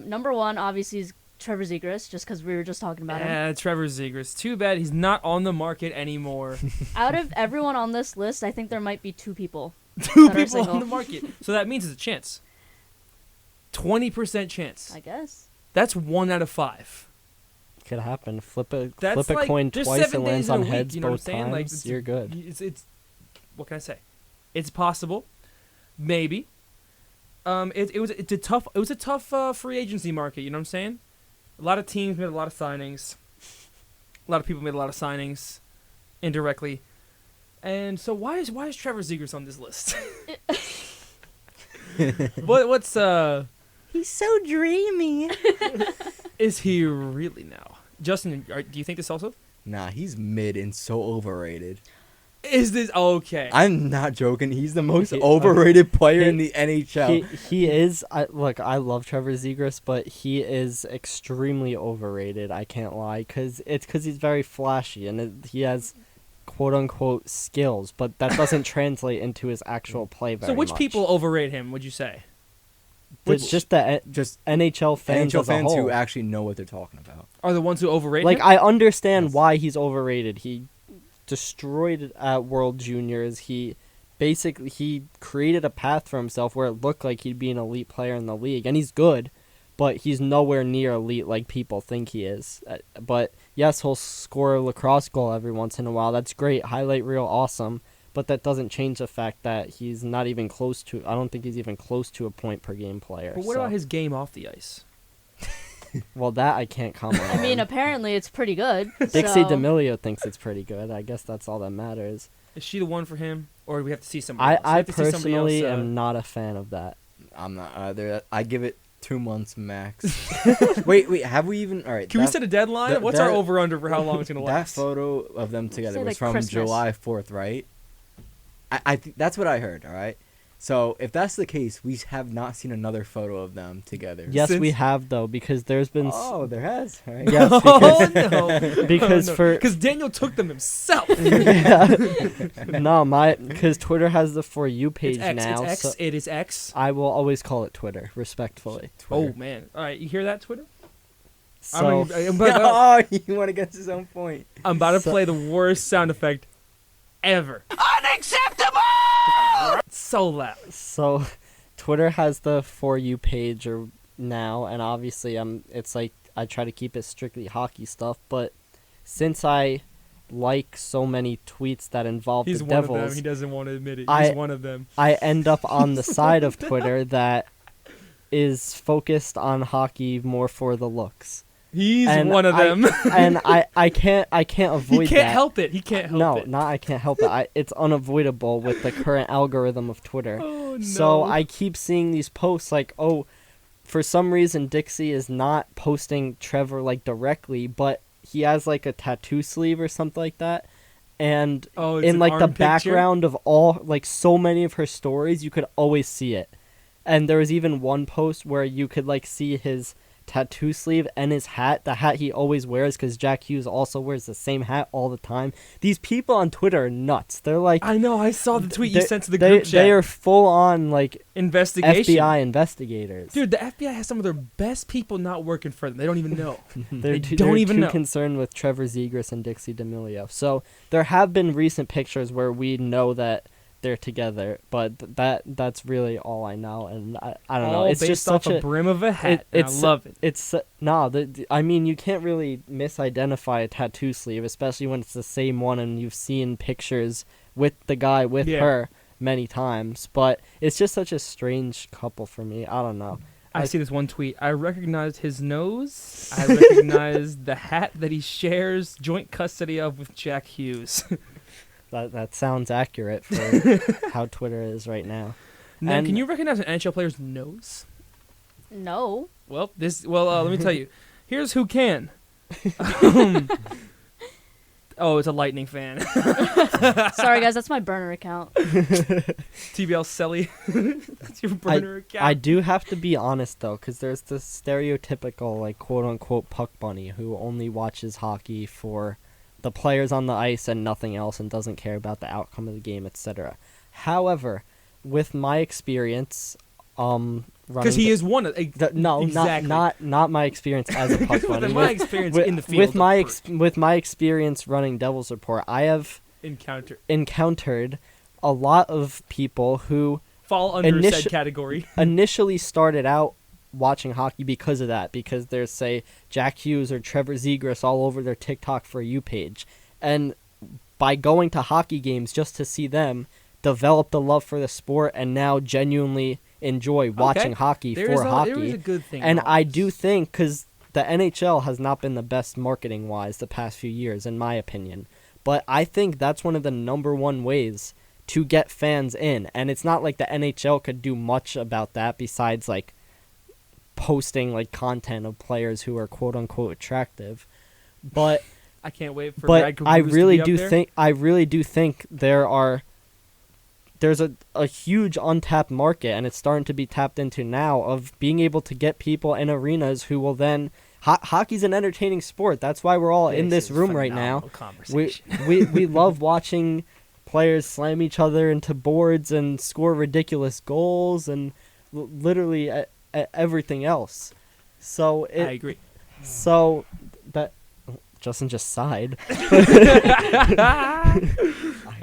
Number 1 obviously is Trevor Zegras, just because we were just talking about him.
Yeah, Trevor Zegras. Too bad he's not on the market anymore.
Out of everyone on this list, I think there might be 2 people.
Two
that are
people
single.
on the market. So that means it's a chance. 20% chance.
I guess.
That's 1 out of 5.
Could happen. Flip a
That's like,
coin
there's
twice
7
and
days
lands
in a
on
week,
heads
you know what I'm
both
saying? Like,
times. You're good.
It's what can I say? It's possible. Maybe. It's a tough free agency market, you know what I'm saying? A lot of teams made a lot of signings. A lot of people made a lot of signings indirectly. And so why is Trevor Zegras on this list? What's
He's so dreamy.
is he really now? Justin, do you think this also?
Nah, he's mid and so overrated.
Is this okay?
I'm not joking. He's the most
He-
overrated player
he-
in the NHL.
He is. I love Trevor Zegras, but he is extremely overrated. I can't lie, because he's very flashy and he has quote unquote skills, but that doesn't translate into his actual play very
So which
much.
people overrate him, would you say?
It's just the
Just
NHL fans
NHL
as a
fans
whole.
who actually know what they're talking about.
Are the ones who overrate
Like,
him?
I understand
Yes.
why he's overrated. He destroyed it at World Juniors. He created a path for himself where it looked like he'd be an elite player in the league, and he's good, but he's nowhere near elite like people think he is. But yes, he'll score a lacrosse goal every once in a while. That's great. Highlight reel, awesome. But that doesn't change the fact that he's not even close to. I don't think he's even close to a point per game player.
But what
so-
about his game off the ice?
Well, that I can't comment on.
I mean, apparently it's pretty good.
Dixie
so-
D'Amelio thinks it's pretty good. I guess that's all that matters.
Is she the one for him, or do we have to see somebody else? We
I
have to see somebody
personally
else,
am not a fan of that.
I'm not either. I give it 2 months max. wait, have we even? All right.
Can we set a deadline?
that-
What's our
that-
over/under for how long it's gonna
That
last?
photo of them together
Say,
was
like,
from
Christmas.
July 4th, right? I that's what I heard. All right. So if that's the case, we have not seen another photo of them together.
Yes, we
Since-
have though, because there's been.
Oh, there has. All right.
Yes,
Oh no!
because
because Daniel took them himself.
because Twitter has the For You page
It's X.
now.
It's X.
So
It is X.
I will always call it Twitter, respectfully.
Oh man! All right, you hear that, Twitter?
So
I'm about
Oh, he went against his own point.
to
So-
play the worst sound effect ever. Unacceptable! So loud.
So, Twitter has the For You page now, and obviously, it's like I try to keep it strictly hockey stuff. But since I like so many tweets that involve
He's
the
one of them.
Devils,
He doesn't want to admit it.
I-
He's one of them.
I end up on the side of Twitter that is focused on hockey more for the looks.
He's
And
one of them.
And I can't avoid
He can't
that.
help it. He can't help
No,
it.
not I can't help it. It's unavoidable with the current algorithm of Twitter.
Oh no.
So I keep seeing these posts like, oh, for some reason Dixie is not posting Trevor like directly, but he has like a tattoo sleeve or something like that. And
Oh, it's
in
an
like the
arm picture?
background of all like so many of her stories, you could always see it. And there was even one post where you could like see his tattoo sleeve and his hat, the hat he always wears, because Jack Hughes also wears the same hat all the time. These people on Twitter are nuts. They're like,
I know. I saw the tweet you
they-
sent to the
they,
group chat.
They are full on like
Investigation.
FBI investigators.
Dude, the FBI has some of their best people not working for them. They don't even know.
They're
don't even
too
know.
concerned with Trevor Zegras and Dixie D'Amelio. So there have been recent pictures where we know that they're together, but that's really all I know, and I don't know.
All
It's
based
just
off
such
a
a
brim of a hat.
it-
and I love it.
It's I mean, you can't really misidentify a tattoo sleeve, especially when it's the same one and you've seen pictures with the guy with
Yeah.
her many times. But it's just such a strange couple for me. I don't know.
I see this one tweet. I recognized his nose. I recognized the hat that he shares joint custody of with Jack Hughes.
That sounds accurate for how Twitter is right now.
Now,
And-
can you recognize an NHL player's nose?
No.
Well, let me tell you. Here's who can. Oh, it's a Lightning fan.
Sorry, guys, that's my burner account.
TBL Selly. That's your burner account.
I do have to be honest though, because there's this stereotypical like quote unquote puck bunny who only watches hockey for the players on the ice and nothing else and doesn't care about the outcome of the game, etc. However, with my experience,
Because he is one of
No,
exactly.
not my experience as a puck bunny.
My experience in the field.
With my experience running Devil's Report, I have encountered a lot of people who
fall under said category.
Initially started out watching hockey because of that, because there's, say, Jack Hughes or Trevor Zegras all over their TikTok For You page. And by going to hockey games just to see them, develop the love for the sport and now genuinely enjoy watching hockey for hockey.
There is a good thing.
And I do think, because the NHL has not been the best marketing-wise the past few years, in my opinion, but I think that's one of the number one ways to get fans in. And it's not like the NHL could do much about that besides, like, posting, like, content of players who are quote-unquote attractive. But
I can't wait for
But I really do think there's a huge untapped market, and it's starting to be tapped into now, of being able to get people in arenas who will then hockey's an entertaining sport. That's why we're all in this room right now. We love watching players slam each other into boards and score ridiculous goals and literally everything else. So I
agree.
So that Justin just sighed.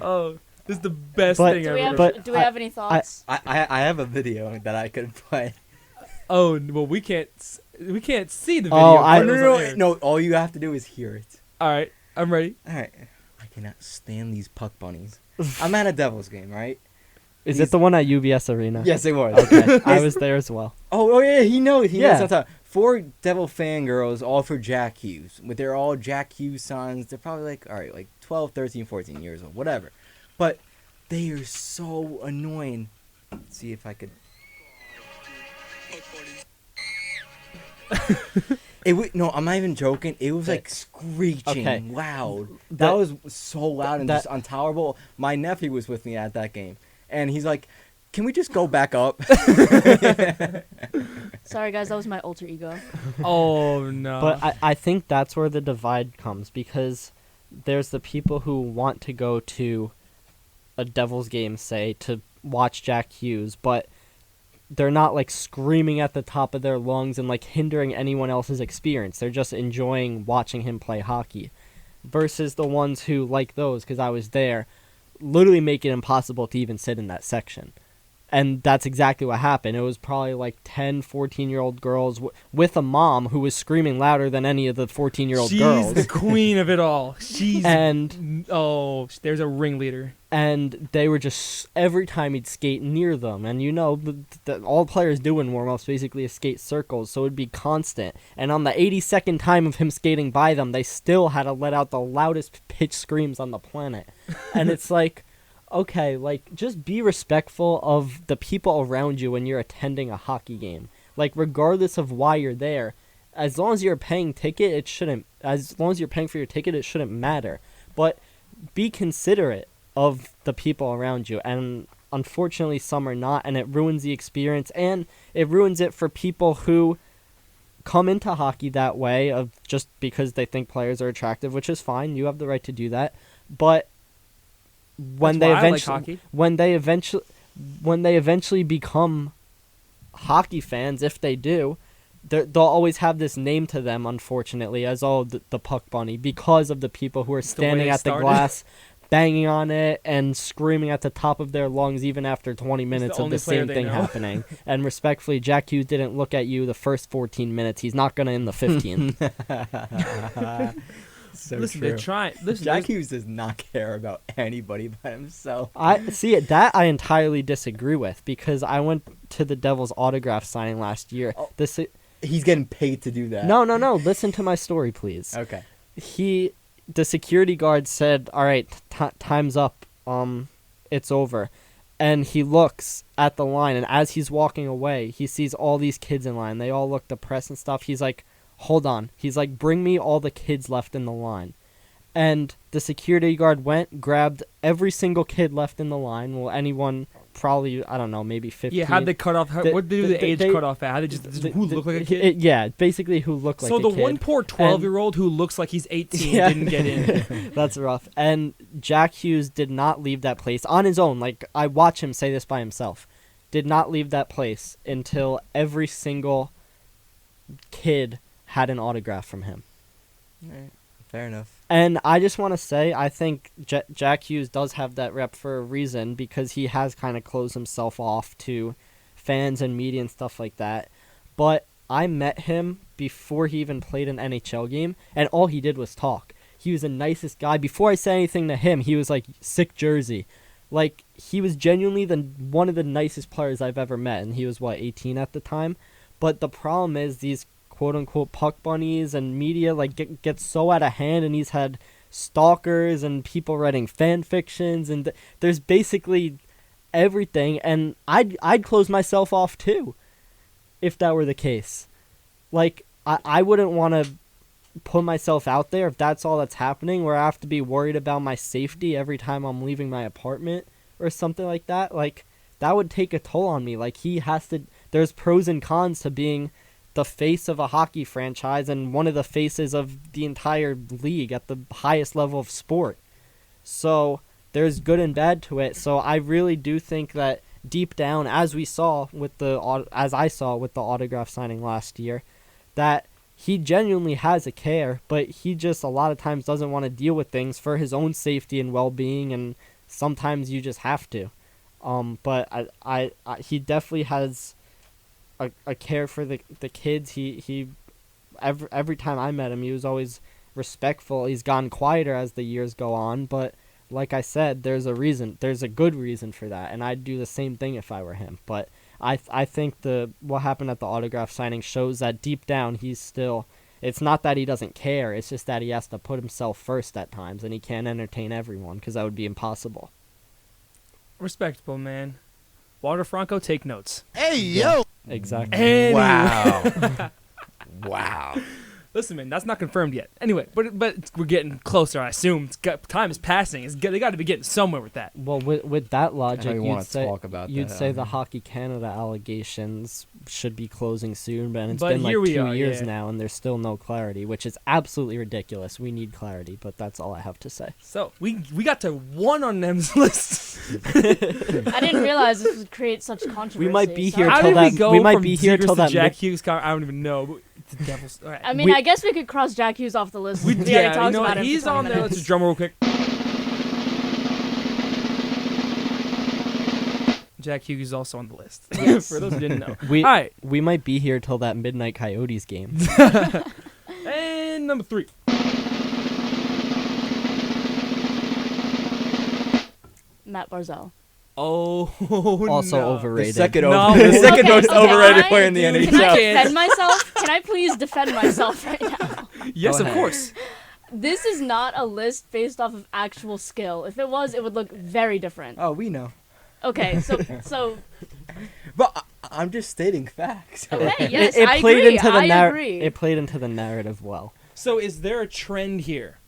Oh, this is the best thing ever.
Do we have any thoughts?
I have a video that I could play.
Oh well, we can't see the video.
No. All you have to do is hear it.
All right, I'm ready.
All right. I cannot stand these puck bunnies. I'm at a Devils game, right?
Is it the one at UBS Arena?
Yes, it was.
Okay, I was there as well.
Oh yeah, he knows. He knows. Sometimes. 4 Devil fangirls, all for Jack Hughes. They're all Jack Hughes sons. They're probably like, all right, like 12, 13, 14 years old, whatever. But they are so annoying. Let's see if I could. No, I'm not even joking. It was like screeching loud. That was so loud and just intolerable. My nephew was with me at that game, and he's like, "Can we just go back up?"
Sorry, guys, that was my alter ego.
Oh no!
But I think that's where the divide comes, because there's the people who want to go to a Devils game, say, to watch Jack Hughes, but they're not like screaming at the top of their lungs and like hindering anyone else's experience. They're just enjoying watching him play hockey. Versus the ones who, like those, because I was there, literally make it impossible to even sit in that section. And that's exactly what happened. It was probably like 10, 14-year-old girls with a mom who was screaming louder than any of the 14-year-old girls.
She's the queen of it all. There's a ringleader.
And they were just, every time he'd skate near them, and all players do in warm-ups basically is skate circles, so it'd be constant. And on the 82nd time of him skating by them, they still had to let out the loudest pitch screams on the planet. And it's like, okay, like, just be respectful of the people around you when you're attending a hockey game. Like, regardless of why you're there, as long as you're paying for your ticket, it shouldn't matter. But be considerate of the people around you. And unfortunately, some are not, and it ruins the experience, and it ruins it for people who come into hockey that way, of just because they think players are attractive, which is fine. You have the right to do that. But when they eventually become hockey fans, if they do, they'll always have this name to them, unfortunately, as the puck bunny, because of the people who are standing at the glass, banging on it and screaming at the top of their lungs even after 20 minutes of the same thing happening. And respectfully, Jack Hughes didn't look at you the first 14 minutes. He's not going to in the 15.
So
listen,
true.
they're trying. Listen,
Jack Hughes does not care about anybody but himself.
That I entirely disagree with, because I went to the Devils autograph signing last year.
Oh, he's getting paid to do that.
No. Listen to my story, please.
Okay.
The security guard said, "All right, time's up. It's over." And he looks at the line, and as he's walking away, he sees all these kids in line. They all look depressed and stuff. He's like, "Hold on." He's like, "Bring me all the kids left in the line." And the security guard went, grabbed every single kid left in the line. Well, anyone, probably, I don't know, maybe 15.
Yeah, how'd they cut off? What did the age cut off at? How they who looked like a kid?
Basically who looked like a kid.
So the one poor 12-year-old who looks like he's 18 didn't get in.
That's rough. And Jack Hughes did not leave that place on his own. Like, I watch him say this by himself. did not leave that place until every single kid had an autograph from him.
Alright, fair enough.
And I just want to say, I think Jack Hughes does have that rep for a reason, because he has kind of closed himself off to fans and media and stuff like that. But I met him before he even played an NHL game, and all he did was talk. He was the nicest guy. Before I said anything to him, he was like, sick jersey. Like, he was genuinely one of the nicest players I've ever met, and he was, 18 at the time? But the problem is these quote-unquote puck bunnies and media, like, get so out of hand, and he's had stalkers and people writing fan fictions, and there's basically everything, and I'd close myself off, too, if that were the case. Like, I wouldn't want to put myself out there if that's all that's happening, where I have to be worried about my safety every time I'm leaving my apartment or something like that. Like, that would take a toll on me. Like, there's pros and cons to being the face of a hockey franchise and one of the faces of the entire league at the highest level of sport. So there's good and bad to it. So I really do think that deep down, as I saw with the autograph signing last year, that he genuinely has a care, but he just a lot of times doesn't want to deal with things for his own safety and well-being, and sometimes you just have to. But he definitely has a care for the kids. He every time I met him, he was always respectful. He's gotten quieter as the years go on, but like I said, there's a reason. There's a good reason for that, and I'd do the same thing if I were him. But I think what happened at the autograph signing shows that deep down he's still. It's not that he doesn't care. It's just that he has to put himself first at times, and he can't entertain everyone because that would be impossible.
Respectable, man. Walter Franco, take notes.
Hey, yo!
Exactly.
Anyway.
Wow. Wow.
Listen, man, that's not confirmed yet. Anyway, but we're getting closer, I assume. Time is passing. They got to be getting somewhere with that.
Well, with that logic,
want to talk about
you'd
that.
say the Hockey Canada allegations should be closing soon, but it's
But
been like
here we
2
are,
years
yeah.
now, and there's still no clarity, which is absolutely ridiculous. We need clarity, but that's all I have to say.
So, we got to 1 on Nem's list.
I didn't realize this would create such controversy.
We might be
so-
here
How
till
did
that.
we go
we might
from
be here
Zegers
till
to
that.
Jack Hughes? I don't even know. But the Devils. All right.
I mean,
We-
I guess we could cross Jack Hughes off the list. We already
Yeah,
talked
you know
about
what?
him for
He's
20
on there.
minutes.
Let's just drum roll quick. Jack Hughes is also on the list.
Yes.
For those who didn't know.
We
All right.
we might be here till that Midnight Coyotes game.
And number 3.
Matt Barzal.
Oh,
Also
no.
overrated.
The second,
No.
the second most
Okay,
overrated
I-
player in the
dude,
Can I
NHL.
defend myself? Can I please defend myself right now?
Yes,
Go
of
ahead.
course.
This is not a list based off of actual skill. If it was, it would look very different.
Oh, we know.
Okay, so
But I'm just stating facts.
okay, yes,
it
I
played
agree.
into the
I agree.
It played into the narrative well.
So is there a trend here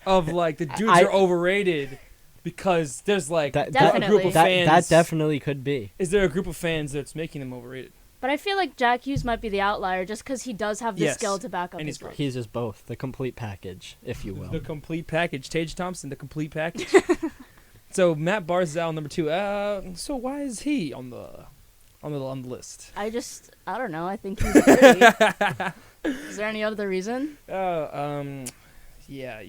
of like the dudes
I-
are overrated because there's like
That
a
Definitely.
group of
that,
fans?
that definitely could be.
Is there a group of fans that's making them overrated?
But I feel like Jack Hughes might be the outlier just because he does have the
Yes,
skill to back up
and
his
he's
work.
He's just both, the complete package, if you will.
The complete package. Tage Thompson, the complete package. So Matt Barzal, number 2. So why is he on the list?
I don't know. I think he's pretty. Is there any other reason?
Yeah,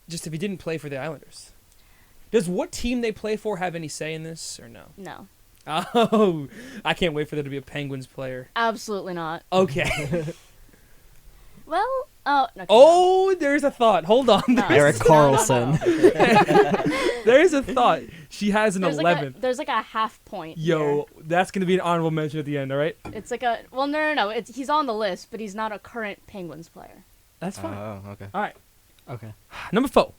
just if he didn't play for the Islanders. Does what team they play for have any say in this or no?
No,
Oh, I can't wait for there to be a Penguins player.
absolutely not.
Okay.
Well, okay,
Oh, there's a thought. Hold on.
no.
Eric
No,
Carlson.
There's a thought. She has an
There's
11.
there's like a half point.
Yo, that's going to be an honorable mention at the end, all right?
here. It's like no. He's on the list, but he's not a current Penguins player.
That's fine.
Oh, okay.
All right.
Okay.
Number 4.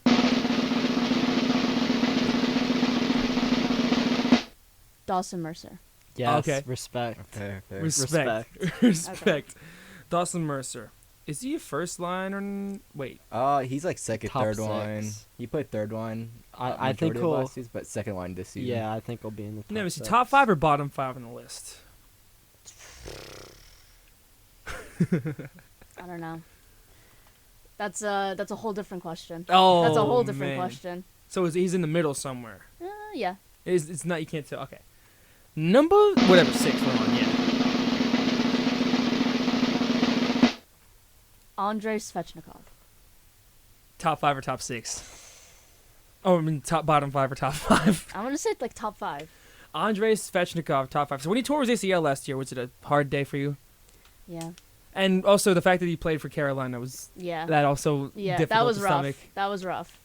Dawson Mercer.
Yes.
Okay.
Respect.
Fair.
Respect. Respect. Dawson Mercer. Is he a first line or wait?
He's like second,
Top
third
6.
line. He played third line.
I think
majority of
he'll.
last season, but second line this season.
Yeah, I think he'll be in the top.
No, is he
6.
top 5 or bottom 5 on the list?
I don't know. That's a whole different question.
Oh,
That's a whole different
man.
question.
So he's in the middle somewhere.
Yeah.
It's not. You can't tell. Okay. Number whatever 6 we're on. Yeah.
Andrei Svechnikov.
Top 5 or top 6? Oh, I mean bottom 5 or top 5.
I'm gonna say like top 5.
Andrei Svechnikov, top 5. So when he tore his ACL last year, was it a hard day for you?
Yeah.
And also the fact that he played for Carolina was
Yeah.
that also
Yeah.
difficult
That was
to
rough.
stomach.
That was rough.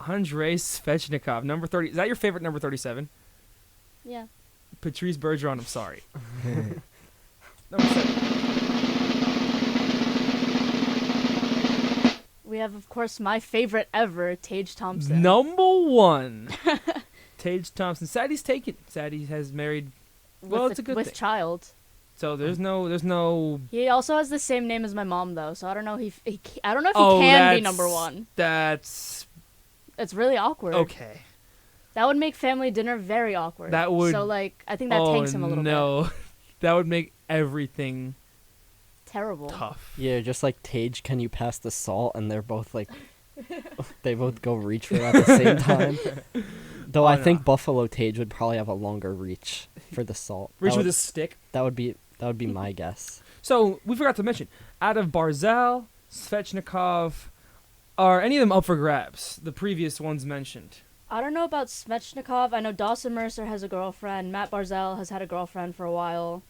Andrei Svechnikov, number 30. Is that your favorite number 37?
Yeah.
Patrice Bergeron, I'm sorry. Number 7.
We have, of course, my favorite ever, Tage Thompson.
Number 1. Tage Thompson. Sad he's taken. Sad he has married. Well, it's a good
with
thing.
child.
So there's no.
He also has the same name as my mom, though. So I don't know if he can be
that's-
number 1.
That's
It's really awkward.
okay.
That would make family dinner very awkward.
That would-
So like, I think that tanks him a little bit.
No, that would make everything
Terrible.
tough.
Yeah, just like Tage, can you pass the salt? And they're both like, they both go reach for it at the same time. Though I
no.
think Buffalo Tage would probably have a longer reach for the salt.
Reach
That
with
would-
a stick.
That would be my guess.
So we forgot to mention, out of Barzal, Svechnikov, are any of them up for grabs? The previous ones mentioned.
I don't know about Svechnikov. I know Dawson Mercer has a girlfriend. Matt Barzal has had a girlfriend for a while.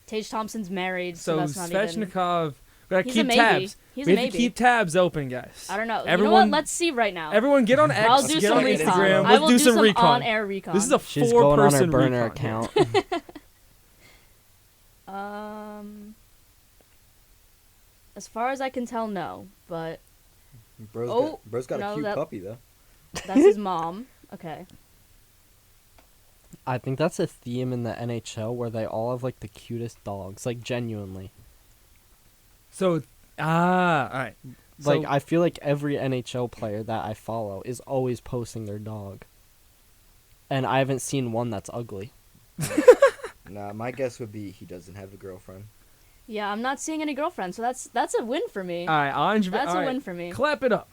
Tage Thompson's married, so
So
that's not even...
Svechnikov, we gotta
He's
keep
a maybe.
tabs.
He's
We
a
have
maybe.
to keep tabs open, guys.
I don't know. You know
Everyone,
what? Let's see right now.
everyone, get on X.
I'll do
get
some
on
recon.
Instagram.
I
Let's
will
do some recon.
on-air recon.
This is a
She's going on her
four-person
burner
recon.
account.
As far as I can tell, no. But
Bro's got
no,
a cute
that-
puppy though.
that's his mom. Okay.
I think that's a theme in the NHL where they all have like the cutest dogs, like genuinely.
So, all right.
Like
So-
I feel like every NHL player that I follow is always posting their dog. And I haven't seen one that's ugly.
Nah, my guess would be he doesn't have a girlfriend.
Yeah, I'm not seeing any girlfriends, so that's a win for me.
All right, Andre.
That's
all
a
right.
win for me.
Clap it up.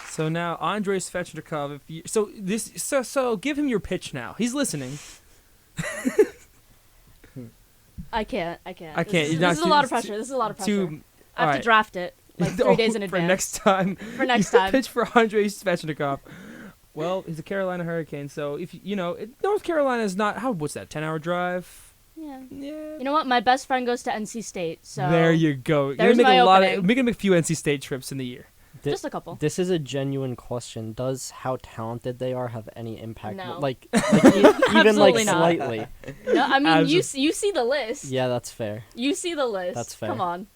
So now Andrei Svechnikov, so give him your pitch now. He's listening.
I can't.
I can't.
This
You're not
is a lot of pressure. This is a lot of pressure. I have
alright.
to draft it like 3 days in
For
advance.
next time.
For next time.
Pitch for Andrei Svechnikov. Well, he's a Carolina Hurricane, so if North Carolina is not what's that? 10-hour drive.
Yeah.
Yeah.
You know what? My best friend goes to NC State, so
There you go. You're
there's
gonna make
my
a lot
opening.
Making a few NC State trips in the year.
just a couple.
This is a genuine question. Does how talented they are have any impact?
No.
Like even like
Absolutely not.
slightly.
No, I mean you
Absol-
you see the list.
Yeah, that's fair.
You see the list.
That's fair.
Come on.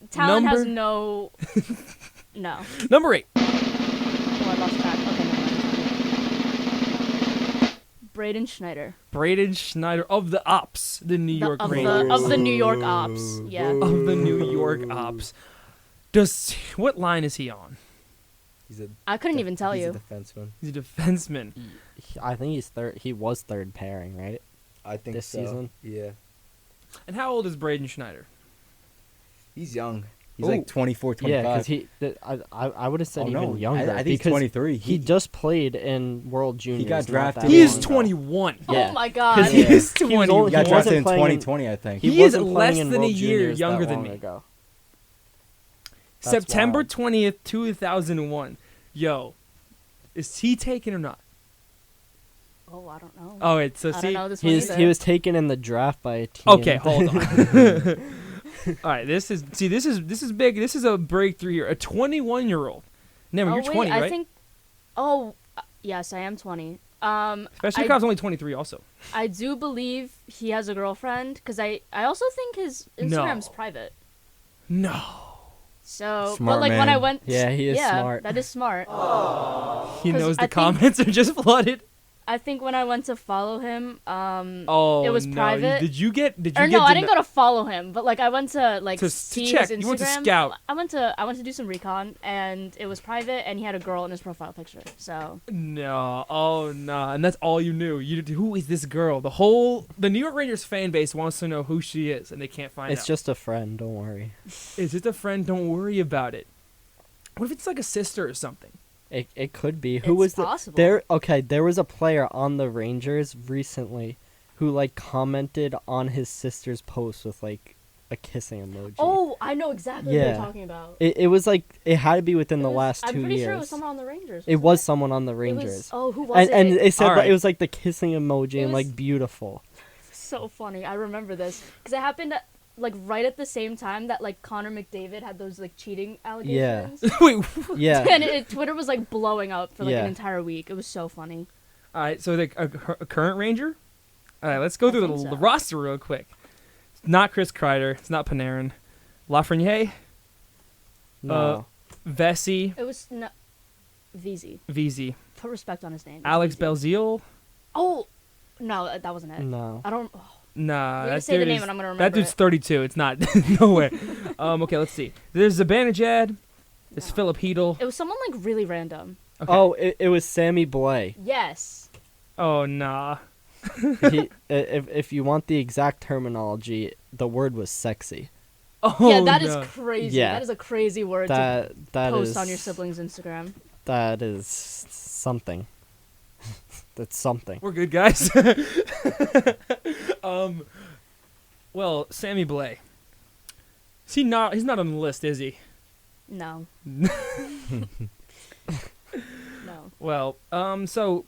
Talent has
Number-
no. No.
Number 8.
Oh, I lost track. Okay, never mind. Braden Schneider.
Braden Schneider of the Ops, the New York
of
Rangers.
the New York Ops. Yeah.
Of the New York Ops. What line is he on?
He's a.
I couldn't even tell
he's
you.
a defenseman.
He's a defenseman.
I think he's third. He was third pairing, right?
I think
This
so.
season?
Yeah.
And how old is Braden Schneider?
He's young. He's
Ooh.
like 24, 25.
Yeah, because I would have said
Oh,
even
no.
younger.
I think he's
because
23.
He just played in World Juniors.
got
not
drafted.
that
He is
long ago.
21.
Yeah.
Oh my
'Cause
god.
He
Yeah.
is
He was
20.
only-
He got
He
drafted
wasn't
in
playing in-
2020, I think.
He is
wasn't playing
less
in
than a
World
year
Juniors
younger
that
than
long
me.
ago. That's
September
wild.
20th, 2001. Yo, is he taken or not?
Oh, I don't know.
Oh, wait. So
I
see.
don't know this one
He
either.
was taken in the draft by a team.
Okay, hold on. All right, this is big. This is a breakthrough here. A 21-year-old. Never,
Oh,
you're
wait,
20,
I
right?
think. Oh, yes, I am 20.
Svechnikov's only 23 also.
I do believe he has a girlfriend because I also think his Instagram's
No.
private.
No.
So,
Smart
but like when
man.
I went,
Yeah, he is smart.
That is smart.
He
'Cause
knows the
I think-
comments are just flooded.
I think when I went to follow him,
Oh,
it was
no.
private.
Did you get?
or no, I didn't go to follow him, but like I went to like
To
see
check.
his Instagram.
You went to scout.
I went to do some recon, and it was private, and he had a girl in his profile picture. So
No. Oh no. And that's all you knew. Who is this girl? The New York Rangers fan base wants to know who she is, and they can't find
It's
out.
just a friend. Don't worry.
Is it a friend? Don't worry about it. What if it's like a sister or something?
It could be. Who
It's
was
possible.
there? Okay, there was a player on the Rangers recently who like commented on his sister's post with like a kissing emoji.
Oh, I know exactly what
Yeah.
you're talking about.
It was like it had to be within the
It was-
last 2
I'm pretty
years.
sure it was someone on the Rangers.
It was
wasn't
someone on the
It
Rangers.
was, oh, who was
and
it?
it said
Alright.
it was like the kissing emoji
It
and
was-
like beautiful.
So funny. I remember this because it happened like right at the same time that like Connor McDavid had those like cheating allegations.
Wait.
Yeah.
And Twitter was like blowing up for like
Yeah.
an entire week. It was so funny.
All right. So a current Ranger. All right. Let's go
I
through
think
the
so.
roster real quick. It's not Chris Kreider. It's not Panarin. Lafreniere.
No.
Vesey.
It was no, VZ.
VZ.
Put respect on his name. It's
Alex
VZ.
Belzile.
Oh, no, that wasn't it.
no.
I don't. Oh,
Nah.
you're gonna
that
say the
dude
name
is-
and I'm gonna
That
remember
dude's
it.
32. It's not. No way. Okay. Let's see. There's Zibanejad. There's
No.
Philip Hedl.
It was someone like really random.
Okay.
Oh, it was Sammy Blais.
Yes.
Oh nah.
If you want the exact terminology, the word was sexy.
Oh
Yeah, that is
no.
crazy.
Yeah.
That is a crazy word to
That
post
is
on your siblings' Instagram.
That is something. That's something.
We're good, guys. Well, Sammy Blais. Is he not? He's not on the list, is he?
No. No.
Well, so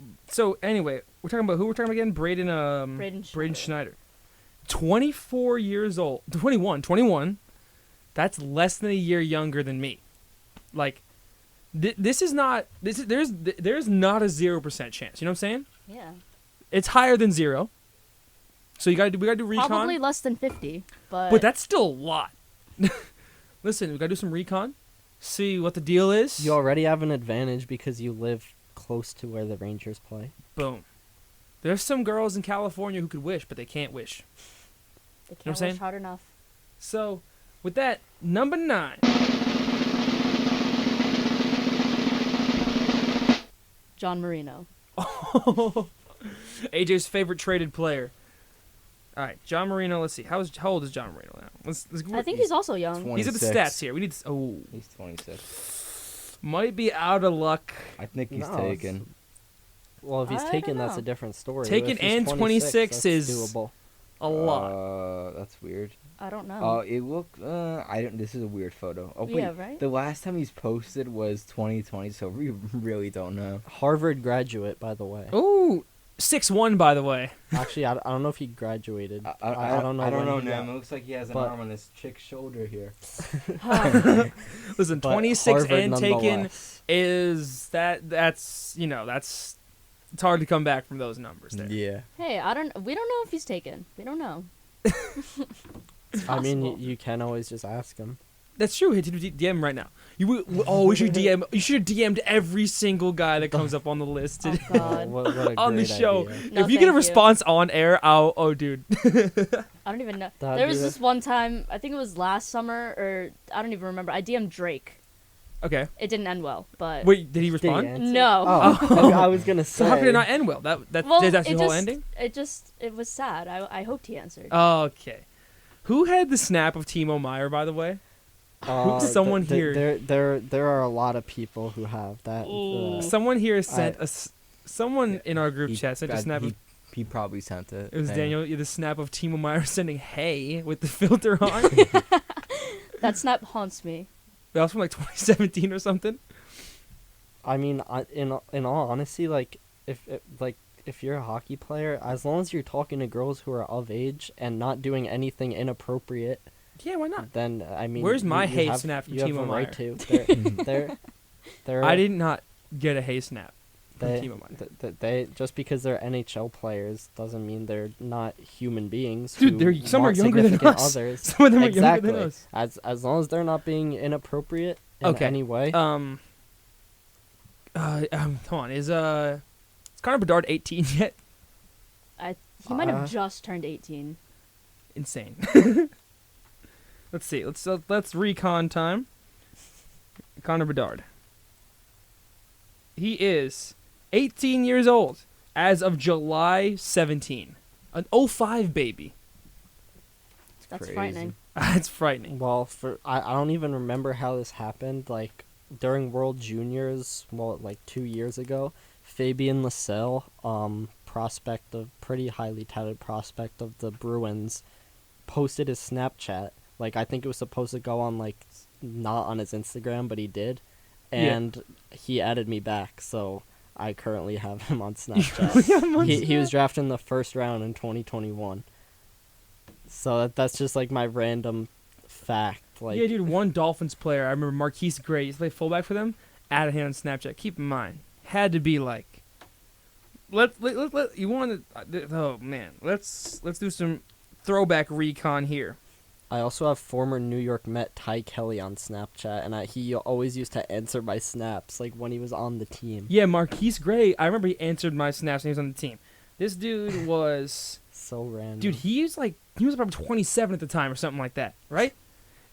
anyway, we're talking about who we're talking about again? Braden
Braden
Schneider. 24 years old. 21. That's less than a year younger than me. Like, there's not a 0% chance. You know what I'm saying?
Yeah.
It's higher than 0. So we gotta do recon.
Probably less than 50, but
But that's still a lot. Listen, we gotta do some recon. See what the deal is.
You already have an advantage because you live close to where the Rangers play.
Boom. There's some girls in California who could wish, but they can't wish.
they
what I'm
can't
saying?
wish hard enough.
So, with that, number 9.
John Marino.
AJ's favorite traded player. All right, John Marino. Let's see. How old is John Marino now? Let's
I think he's also young.
20.
He's at the
26.
stats here. We need. Oh,
He's 26.
might be out of luck.
I think he's
No,
taken.
Well, if he's
I
taken,
don't
that's a
know.
different story.
Taken
If he's
and 26
that's
is-
doable.
A lot.
That's weird.
I don't know.
Oh, it look. I don't. This is a weird photo. Oh wait.
Yeah, right?
The last time he's posted was 2020, so we really don't know.
Harvard graduate, by the way.
Ooh, 6'1", by the way.
Actually, I don't know if he graduated. I don't know.
I don't
when
know,
he
Nam.
got-
It looks like he has an
but-
arm on his chick's shoulder here.
Listen,
but
26
Harvard
and taken
nonetheless.
is that's it's hard to come back from those numbers there.
Yeah.
Hey, we don't know if he's taken. We don't know.
I mean,
possible.
you can always just ask him.
That's true. Hit DM right now. We should DM. You should have DM'd every single guy that comes up on the list
Oh
today.
God.
What a
on the
great
show.
idea.
No,
If you get a
thank you.
response on air, oh dude.
I don't even know.
That'd
There
be
was
the-
this one time, I think it was last summer, or I don't even remember. I DM'd Drake.
Okay.
It didn't end well, but
Wait, did he
Did he
respond?
answer?
no.
Oh, I was gonna say.
So how could it not end well? That
Well,
that's the
it
whole
just-
ending.
It was sad. I hoped he answered.
Okay. Who had the snap of Timo Meyer, by the way? Someone here.
There are a lot of people who have that.
Ooh.
Someone here sent someone in our group
He-
chat sent a snap of.
He probably sent it.
It was
Dang.
Daniel. The snap of Timo Meyer sending "Hey" with the filter on.
That snap haunts me.
That was from like 2017 or something.
I mean, in all honesty, like if you're a hockey player, as long as you're talking to girls who are of age and not doing anything inappropriate,
Yeah, why not?
then I mean,
Where's my
you
hate
have,
snap from
you have
Timo
the
Meyer?
right to. They're
I did not get a "Hey" snap from
They,
Timo Meyer.
they just because they're NHL players doesn't mean they're not human beings.
Dude,
who
some are
want
younger than
significant
us.
Others.
Some of them are
exactly.
younger than us.
As long as they're not being inappropriate in
Okay.
any way.
Hold on. Is Connor Bedard 18 yet?
He might
Uh,
have just turned 18.
Insane. Let's see. Let's recon time. Connor Bedard. He is 18 years old as of July 17. An 05 baby.
That's
crazy.
frightening.
It's frightening.
Well, I don't even remember how this happened. Like, during World Juniors, like 2 years ago, Fabian Lascelles, pretty highly touted prospect of the Bruins, posted his Snapchat. Like, I think it was supposed to go on, like, not on his Instagram, but he did. And he added me back, so I currently have him on Snapchat. He was drafted in the first round in 2021. So that's just, like, my random fact. Like,
yeah, dude, one Dolphins player, I remember Marquise Gray, used to play fullback for them, added him on Snapchat. Keep in mind, had to be like, you want to, oh man, let's do some throwback recon here.
I also have former New York Met Ty Kelly on Snapchat, and he always used to answer my snaps, like, when he was on the team.
Yeah, Marquise Gray, I remember he answered my snaps when he was on the team. This dude was...
So random.
Dude, he was probably 27 at the time or something like that, right?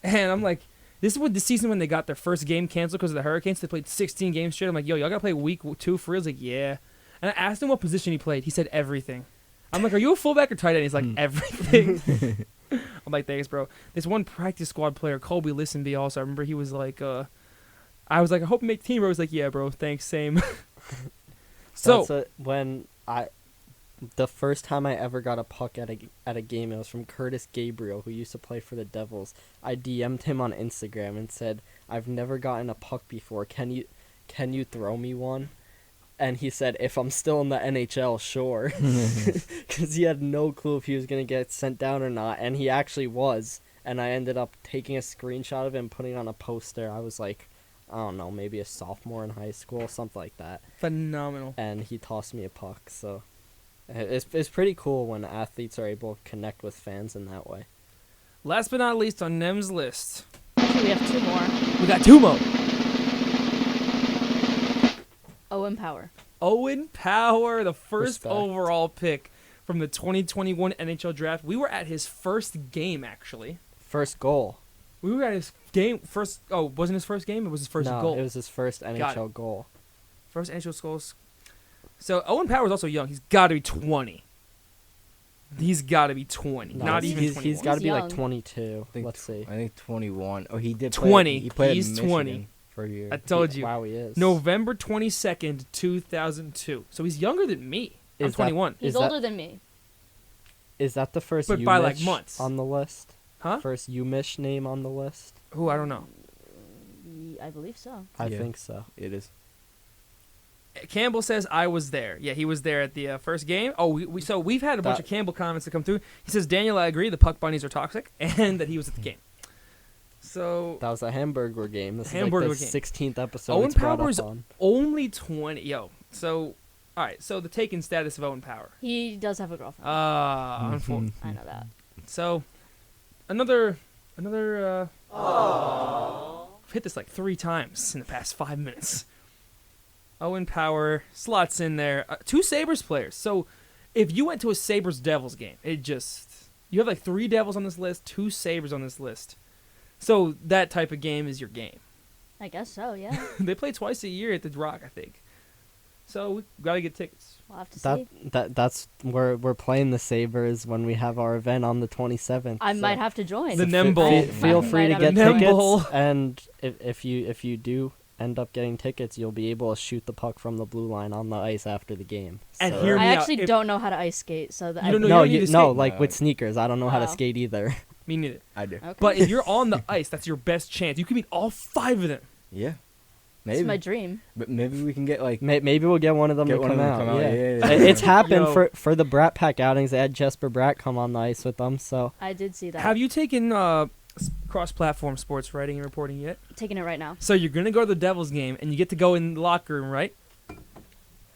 And I'm like, this is what the season when they got their first game canceled because of the Hurricanes. They played 16 games straight. I'm like, yo, y'all got to play week 2 for real? He's like, yeah. And I asked him what position he played. He said everything. I'm like, are you a fullback or tight end? He's like, everything. I'm like, thanks, bro. This one practice squad player, Colby Listenby, also, I remember he was like, I was like, I hope you make the team, bro. He was like, yeah, bro, thanks, same. So,
the first time I ever got a puck at a game, it was from Curtis Gabriel, who used to play for the Devils. I DM'd him on Instagram and said, I've never gotten a puck before. Can you throw me one? And he said, if I'm still in the NHL, sure. Because he had no clue if he was going to get sent down or not. And he actually was. And I ended up taking a screenshot of it and putting it on a poster. I was like, I don't know, maybe a sophomore in high school, something like that.
phenomenal.
And he tossed me a puck. So it's pretty cool when athletes are able to connect with fans in that way.
Last but not least on Nem's list.
Actually, we have 2 more.
We got 2 more.
Owen Power.
Owen Power, the first
Respect.
overall pick from the 2021 NHL draft. We were at his first game, actually.
First goal.
We were at his game first. Oh, wasn't his first game? It was his first
No,
goal.
it was his first NHL goal.
First NHL goals. So Owen Power is also young. He's got to be 20. He's got to be 20.
No,
Not even 21.
He's got to
He's
be like
young.
22.
I think
Let's see.
I think 21. Oh, he did
20.
He played
He's
at Michigan
20.
for a year.
I told you.
Wow, he is.
November 22nd, 2002. So he's younger than me. I'm
Is that-
21.
He's
Is that-
older than me.
Is that the first
But by, like,
UMich
months.
on the list?
Huh?
First UMich name on the list?
Who? I don't know.
I believe so.
I
Yeah.
think so.
It is.
Campbell says I was there. Yeah, he was there at the first game. Oh, so we've had a bunch
That-
of Campbell comments that come through. He says, Daniel, I agree. The puck bunnies are toxic, and that he was at the game. So
That was a Hamburger game. This
Hamburger
is like the
game.
16th episode
Owen
it's brought
Power's
up on.
only 20. Yo, so all right. So the taken status of Owen Power.
He does have a girlfriend.
Unfortunately.
I know that.
So another. I've hit this like 3 times in the past 5 minutes. Owen Power slots in there. 2 Sabres players. So if you went to a Sabres Devils game, you have like 3 Devils on this list, 2 Sabres on this list. So that type of game is your game.
I guess so, yeah.
They play twice a year at the Rock, I think. So we gotta get tickets.
We'll have to see.
That's where we're playing the Sabres when we have our event on the 27th.
I
so
might have to join.
The Nem Bowl.
Feel
I
free to
might
get
have to- Nem
tickets,
Bowl.
and if you do end up getting tickets, you'll be able to shoot the puck from the blue line on the ice after the game.
And
So-
hear
I
me out.
actually
If-
don't know how to ice skate, so that
You don't know-
no,
need to
no,
skate.
like with sneakers. I don't know how to
Oh.
skate either.
Me neither.
I do.
Okay.
But if you're on the ice, that's your best chance. You can meet all 5 of them.
Yeah.
it's
Maybe.
my dream.
But maybe we can get like
Maybe we'll get one of them
Get
to
one
come
of them
out.
to come out,
Yeah.
yeah.
It's happened
Yo.
for the Brat Pack outings. They had Jesper Bratt come on the ice with them. So
I did see that.
Have you taken cross-platform sports writing and reporting yet?
Taking it right now.
So you're gonna go to the Devils game, and you get to go in the locker room, right?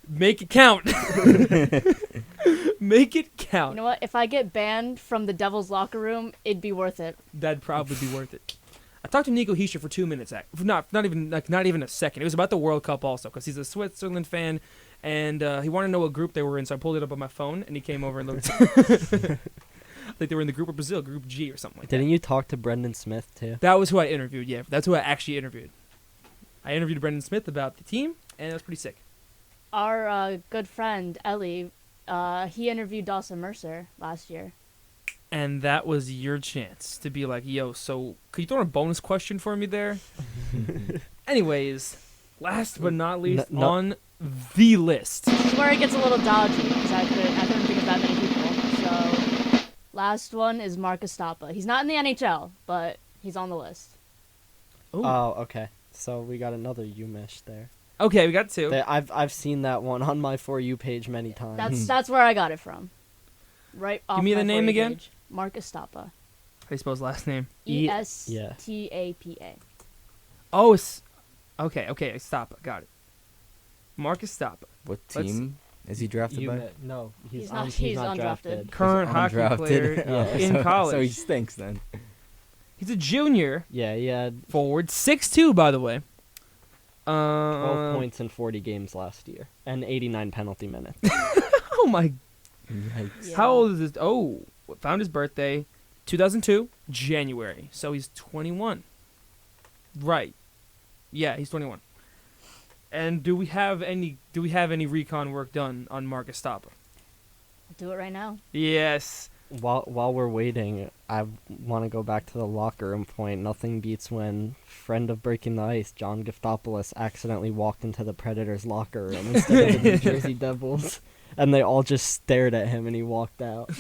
Make it count. Make it count.
You know what? If I get banned from the Devils locker room, it'd be worth it.
That'd probably be worth it. I talked to Nico Hischier for 2 minutes. Not even a second. It was about the World Cup also, because he's a Switzerland fan, and he wanted to know what group they were in. So I pulled it up on my phone, and he came over and looked. I think they were in the group of Brazil, Group G or something like that.
didn't you talk to Brendan Smith too?
That was who I interviewed. Yeah, that's who I actually interviewed. I interviewed Brendan Smith about the team, and it was pretty sick.
Our good friend Ellie, he interviewed Dawson Mercer last year.
And that was your chance to be like, yo, so could you throw in a bonus question for me there? Anyways, last but not least on the list.
This is where it gets a little dodgy because I couldn't think of that many people. So, last one is Marcus Stappa. He's not in the NHL, but he's on the list.
Ooh.
Oh, okay. So we got another UMish there.
Okay, we got two.
I've seen that one on my For You page many times.
That's where I got it from. Right off
Give me
my
the name
For You
again.
page. Marcus Stappa.
How do you spell his last name?
Estapa.
Oh, it's okay. Stappa, got it. Marcus Stappa,
What
Let's-
team is he drafted by?
No,
He's
not
undrafted.
drafted.
current hockey
Undrafted.
player
Oh,
in
so
college.
he stinks then.
He's a junior
Yeah, he had
forward, 6'2", by the way.
12 points in 40 games last year and 89 penalty minutes.
Oh my!
Yikes.
Yeah.
How old is this? Oh, found his birthday, 2002, January. So he's 21. Right. Yeah, he's 21. And do we have any recon work done on Marcus Stappa?
I'll do it right now.
Yes.
While we're waiting, I want to go back to the locker room point. Nothing beats when friend of Breaking the Ice, John Giftopoulos, accidentally walked into the Predators' locker room instead of the New Jersey Devils, and they all just stared at him, and he walked out.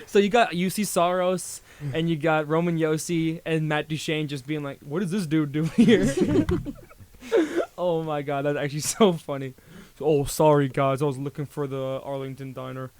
So you got UC Saros, and you got Roman Yossi and Matt Duchene just being like, "What is this dude doing here?" Oh my god, that's actually so funny. Oh, sorry guys, I was looking for the Arlington Diner.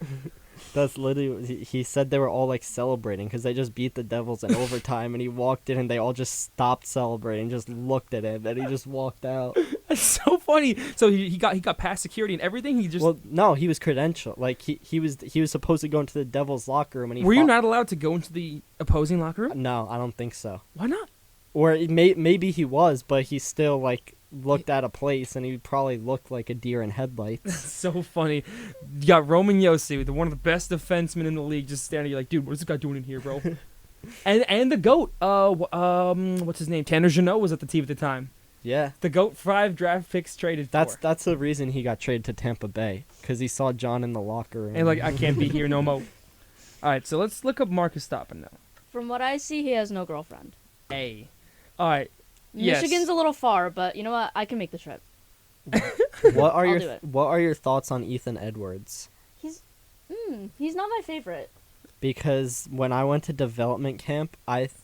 That's literally. He said they were all like celebrating because they just beat the Devils in overtime, and he walked in, and they all just stopped celebrating, just looked at him, and he just walked out.
That's so funny. So he got past security and everything. He just
Well, no, he was credentialed. Like he was supposed to go into the Devils' locker room, and he
were you
fought-
not allowed to go into the opposing locker room?
No, I don't think so.
Why not?
Or maybe he was, but he still like looked at a place, and he probably looked like a deer in headlights.
So funny. You got Roman Yossi, one of the best defensemen in the league, just standing here like, dude, what is this guy doing in here, bro? and the GOAT, what's his name? Tanner Jeannot was at the team at the time.
Yeah,
The GOAT 5 draft picks traded for.
that's the reason he got traded to Tampa Bay, because he saw John in the locker room.
And like, I can't be here no more. All right, so let's look up Marcus Stappa now.
From what I see, he has no girlfriend.
A. All right. Yes.
Michigan's a little far, but you know what? I can make the trip.
what are
I'll
your
do it.
What are your thoughts on Ethan Edwards?
He's not my favorite.
Because when I went to development camp,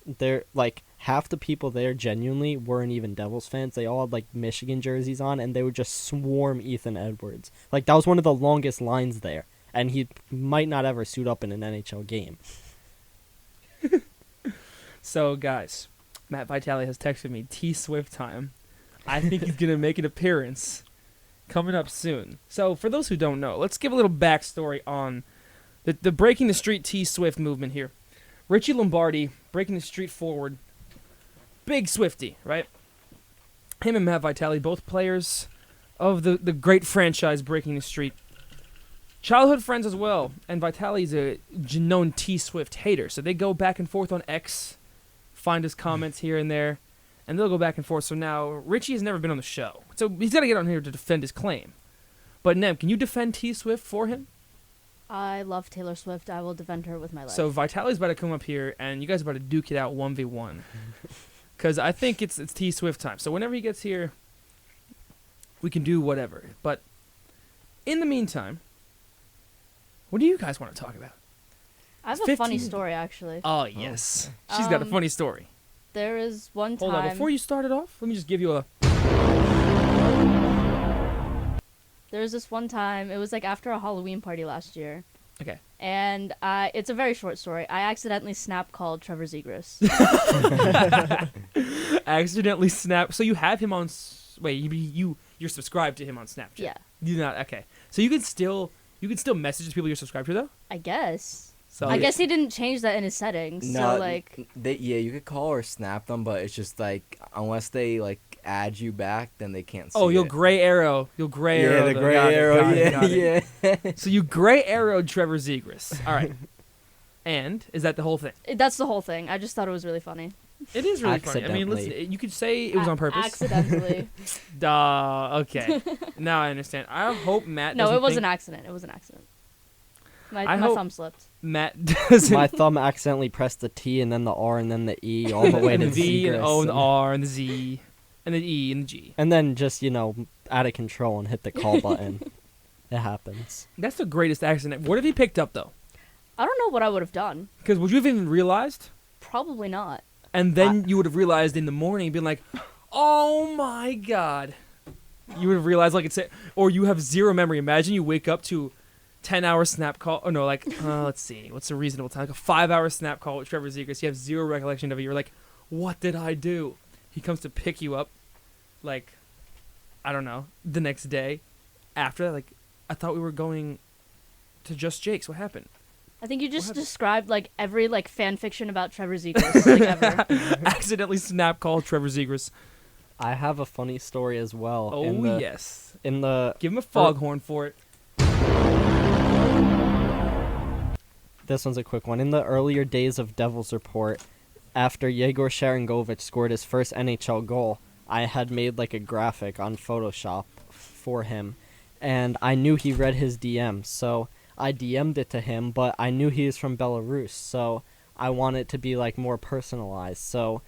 they're like half the people there genuinely weren't even Devils fans. They all had like Michigan jerseys on, and they would just swarm Ethan Edwards. Like that was one of the longest lines there, and he might not ever suit up in an NHL game.
So, guys, Matt Vitali has texted me T-Swift time. I think he's going to make an appearance coming up soon. So, for those who don't know, let's give a little backstory on the Breaking the Street T-Swift movement here. Richie Lombardi, breaking the street forward. Big Swifty, right? Him and Matt Vitali, both players of the great franchise Breaking the Street. Childhood friends as well. And Vitali's a known T-Swift hater. So they go back and forth on X, find his comments here and there, and they'll go back and forth. So now, Richie has never been on the show. So he's got to get on here to defend his claim. But Nem, can you defend T-Swift for him?
I love Taylor Swift. I will defend her with my life.
So Vitali's about to come up here, and you guys are about to duke it out 1v1. Because I think it's T-Swift time. So whenever he gets here, we can do whatever. But in the meantime, what do you guys want to talk about?
I have
it's
a funny
15.
story, actually.
Oh, yes. She's got a funny story.
There is one time...
Hold on. Before you start it off, let me just give you a...
There was this one time, it was like after a Halloween party last year.
Okay.
And it's a very short story. I accidentally snap called Trevor Zegras.
Accidentally snap. So you have him on... Wait, you're subscribed to him on Snapchat?
Yeah.
You're not... Okay. So you can still message the people you're subscribed to, though?
I guess.
So
I guess he didn't change that in his settings.
No,
so, like...
you could call or snap them, but it's just like unless they like add you back, then they can't see
Oh, you'll
it.
gray arrow. You'll gray arrow.
Yeah, the
them.
gray
Got it,
arrow.
got it, got it.
Yeah.
So you gray arrowed Trevor Zegras. All right. And is that the whole thing?
That's the whole thing. I just thought it was really funny.
It is really funny. I mean, listen,
Accidentally.
you could say it was on purpose.
Accidentally.
Duh. Okay. Now I understand. I hope Matt.
No,
doesn't
it was
think-
an accident. It was an accident.
I
My
hope-
thumb slipped.
Matt doesn't.
My thumb accidentally pressed the T and then the R and then the E all the way
and
to
the V and
Zegers
O and the R and the Z and the E and the G.
and then just out of control and hit the call button. It happens.
That's the greatest accident. What if he picked up though?
I don't know what I would have done.
Because would you have even realized?
Probably not.
And then you would have realized in the morning, being like, "Oh my god!" You would have realized or you have zero memory. Imagine you wake up to 10-hour snap call. Oh no, let's see, what's a reasonable time? Like a 5-hour snap call with Trevor Zegras. You have zero recollection of it. You're like, "What did I do?" He comes to pick you up, I don't know, the next day. After that, I thought we were going to Just Jake's. What happened?
I think you just
happened?
described every fan fiction about Trevor Zegras ever.
Accidentally snap called Trevor Zegras.
I have a funny story as well.
Oh yes.
In the
Give him a foghorn for it.
This one's a quick one. In the earlier days of Devil's Report, after Yegor Sharangovich scored his first NHL goal, I had made a graphic on Photoshop for him, and I knew he read his DM, so I DM'd it to him, but I knew he was from Belarus, so I want it to be more personalized. So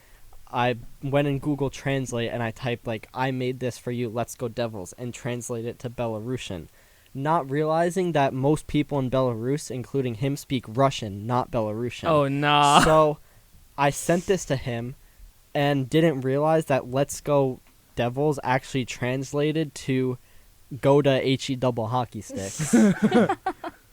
I went in Google Translate and I typed I made this for you, let's go Devils, and translate it to Belarusian. Not realizing that most people in Belarus, including him, speak Russian, not Belarusian.
Oh nah.
So I sent this to him and didn't realize that let's go Devils actually translated to go to HE double hockey sticks.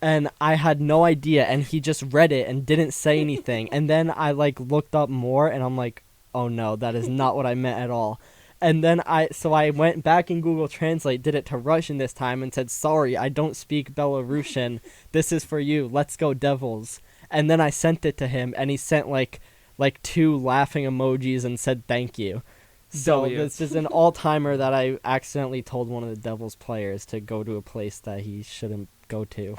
And I had no idea, and he just read it and didn't say anything. And then I looked up more and I'm like, oh no, that is not what I meant at all. And then I went back in Google Translate, did it to Russian this time, and said, sorry, I don't speak Belarusian. This is for you. Let's go Devils. And then I sent it to him, and he sent 2 laughing emojis and said thank you. So
W.
this is an all-timer that I accidentally told one of the Devils players to go to a place that he shouldn't go to.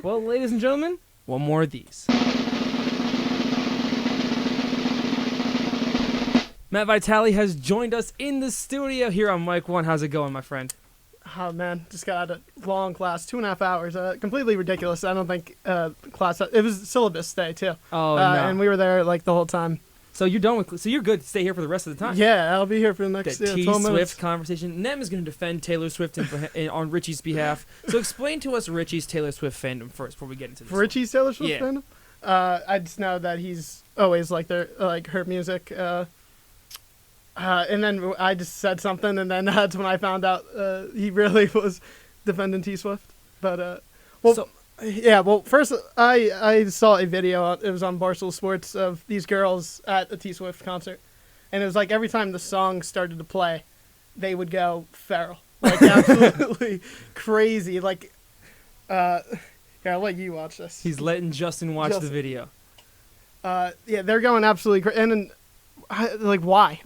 Well, ladies and gentlemen, one more of these. Matt Vitali has joined us in the studio here on Mic 1. How's it going, my friend?
Oh man, just got a long class, 2.5 hours. Completely ridiculous. I don't think class. It was syllabus day too.
Oh, no.
And we were there the whole time.
So you're done with... So you're good to stay here for the rest of the time.
Yeah, I'll be here for the next
The
12 minutes.
T-Swift conversation. Nem is going to defend Taylor Swift on Richie's behalf. So explain to us Richie's Taylor Swift fandom first before we get into this.
For Richie's Taylor Swift
Yeah.
fandom? I just know that he's always her music. And then I just said something, and then that's when I found out he really was defending T-Swift. But, first I saw a video, it was on Barstool Sports, of these girls at a T-Swift concert. And it was every time the song started to play, they would go feral. Absolutely crazy. Here, I'll let you watch this.
He's letting Justin watch the video.
They're going absolutely crazy. And then, why?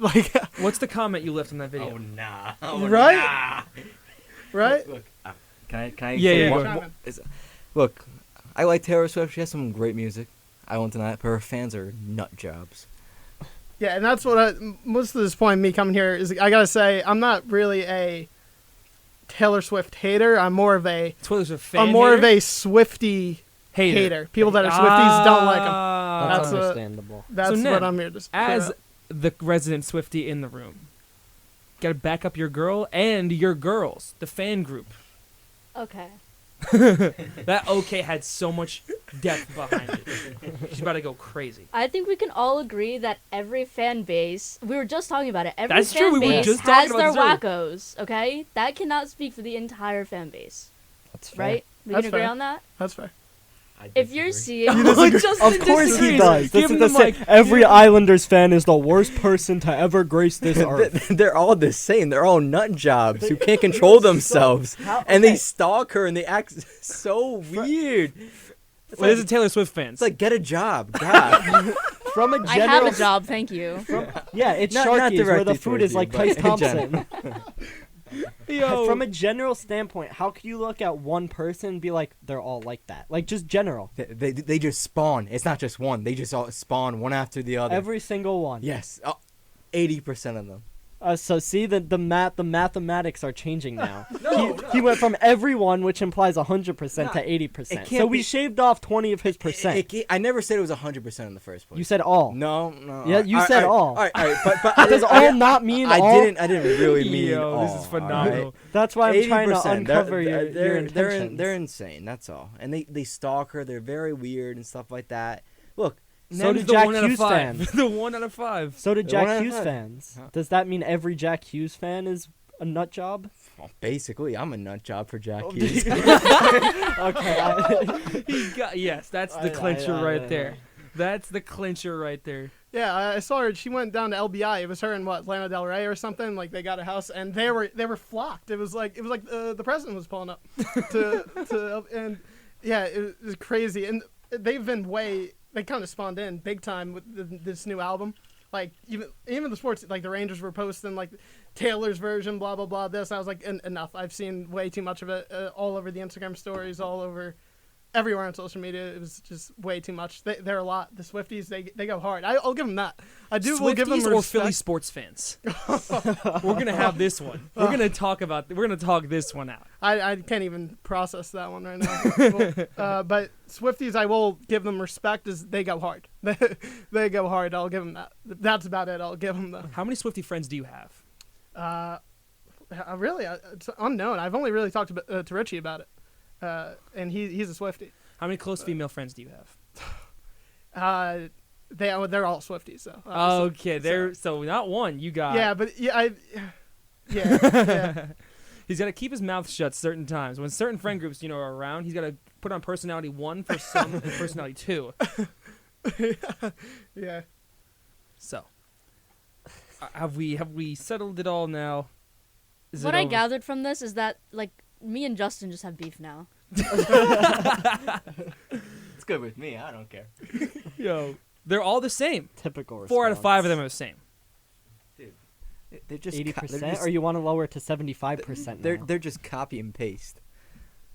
What's the comment you left in that video?
nah.
Right?
Nah.
Right?
Look, can I
Yeah,
say
yeah,
one-
go
ahead.
Look, I like Taylor Swift. She has some great music. I won't deny it, but her fans are nut jobs.
Yeah, and that's what most of this point of me coming here is, I gotta say, I'm not really a Taylor Swift hater. I'm more of a
Taylor Swift fan
I'm more
hater?
of a Swiftie hater. People that are Swifties don't like them.
That's
That's
understandable.
That's
So, Nem,
what I'm here to say.
As the resident Swiftie in the room, gotta back up your girl and your girls, the fan group.
Okay.
That okay had so much depth behind it. She's about to go crazy.
I think we can all agree that every fan base, we were just talking about it, every
That's true,
fan
we were
base
just
has
talking
their
about this
wackos, okay? That cannot speak for the entire fan base,
That's fair.
right? We
That's
can agree
fair.
on that?
That's fair.
If you're seeing...
Justin
Of course he
disagrees.
does.
Give
This
him
is
the
the
mic.
every Islanders fan is the worst person to ever grace this earth.
They're all the same. They're all nut jobs who can't control themselves, and they stalk her and they act so weird.
Well, this is Taylor Swift fans.
It's like, get a job, God.
From a
I
general,
have a job, thank you.
yeah, it's
Not
Sharky's where the
directly
food
towards
is
you,
like
but
Tice
in
Thompson.
Yo.
From a general standpoint, how can you look at one person and be like, they're all like that? Like, just general.
They just spawn. It's not just one. They just all spawn one after the other.
Every single one.
Yes, 80% of them.
So see the mathematics are changing now. He went from everyone, which implies 100% to 80%. So we shaved off 20 of his percent.
I never said it was 100% in the first place.
You said all.
No.
Yeah, you said all.
All right, but
Does all not mean all?
I didn't really mean
Yo,
all.
this is phenomenal.
Right?
That's why I'm trying to
80%,
uncover your intentions.
they're insane. That's all. And they stalk her. They're very weird and stuff like that. Look,
So
Nem's
did
the
Jack
1 out of
Hughes
5.
fans.
The 1 out of 5.
So did
The one
Jack
out of
Hughes
five.
fans.
Huh.
Does that mean every Jack Hughes fan is a nut job?
well, basically, I'm a nut job for Jack
Oh,
Hughes.
Okay.
Yes, that's the clincher right there. That's the clincher right there.
Yeah, I saw her. She went down to LBI. It was her and Lana Del Rey or something. Like they got a house, and they were flocked. It was like the president was pulling up and yeah, it was crazy. And they've been they kind of spawned in big time with this new album. Like even the sports, like the Rangers were posting like Taylor's version, blah blah blah. This I was like enough. I've seen way too much of it all over the Instagram stories, all over. Everywhere on social media, it was just way too much. They're a lot. The Swifties, they go hard. I'll give them that. I do. Will give them
Swifties or
respect.
Philly sports fans. We're gonna have this one. We're gonna talk this one out.
I can't even process that one right now. But Swifties, I will give them respect as they go hard. They go hard. I'll give them that. That's about it. I'll give them the.
How many Swiftie friends do you have?
Really, it's unknown. I've only really talked to Richie about it. And he's a Swiftie.
How many close female friends do you have?
They're all Swifties, so.
Okay, so not one. You got.
Yeah, but yeah.
He's got to keep his mouth shut certain times. When certain friend groups, are around, he's got to put on personality 1 for some and personality 2.
Yeah.
So, have we settled it all now? Is
What
it
I
over?
gathered from this is that like me and Justin just have beef now.
It's good with me. I don't care.
Yo, they're all the same.
Typical response.
4 out of 5 of them are the same.
They're just
80%, or you want to lower it to 75% now?
They're just copy and paste,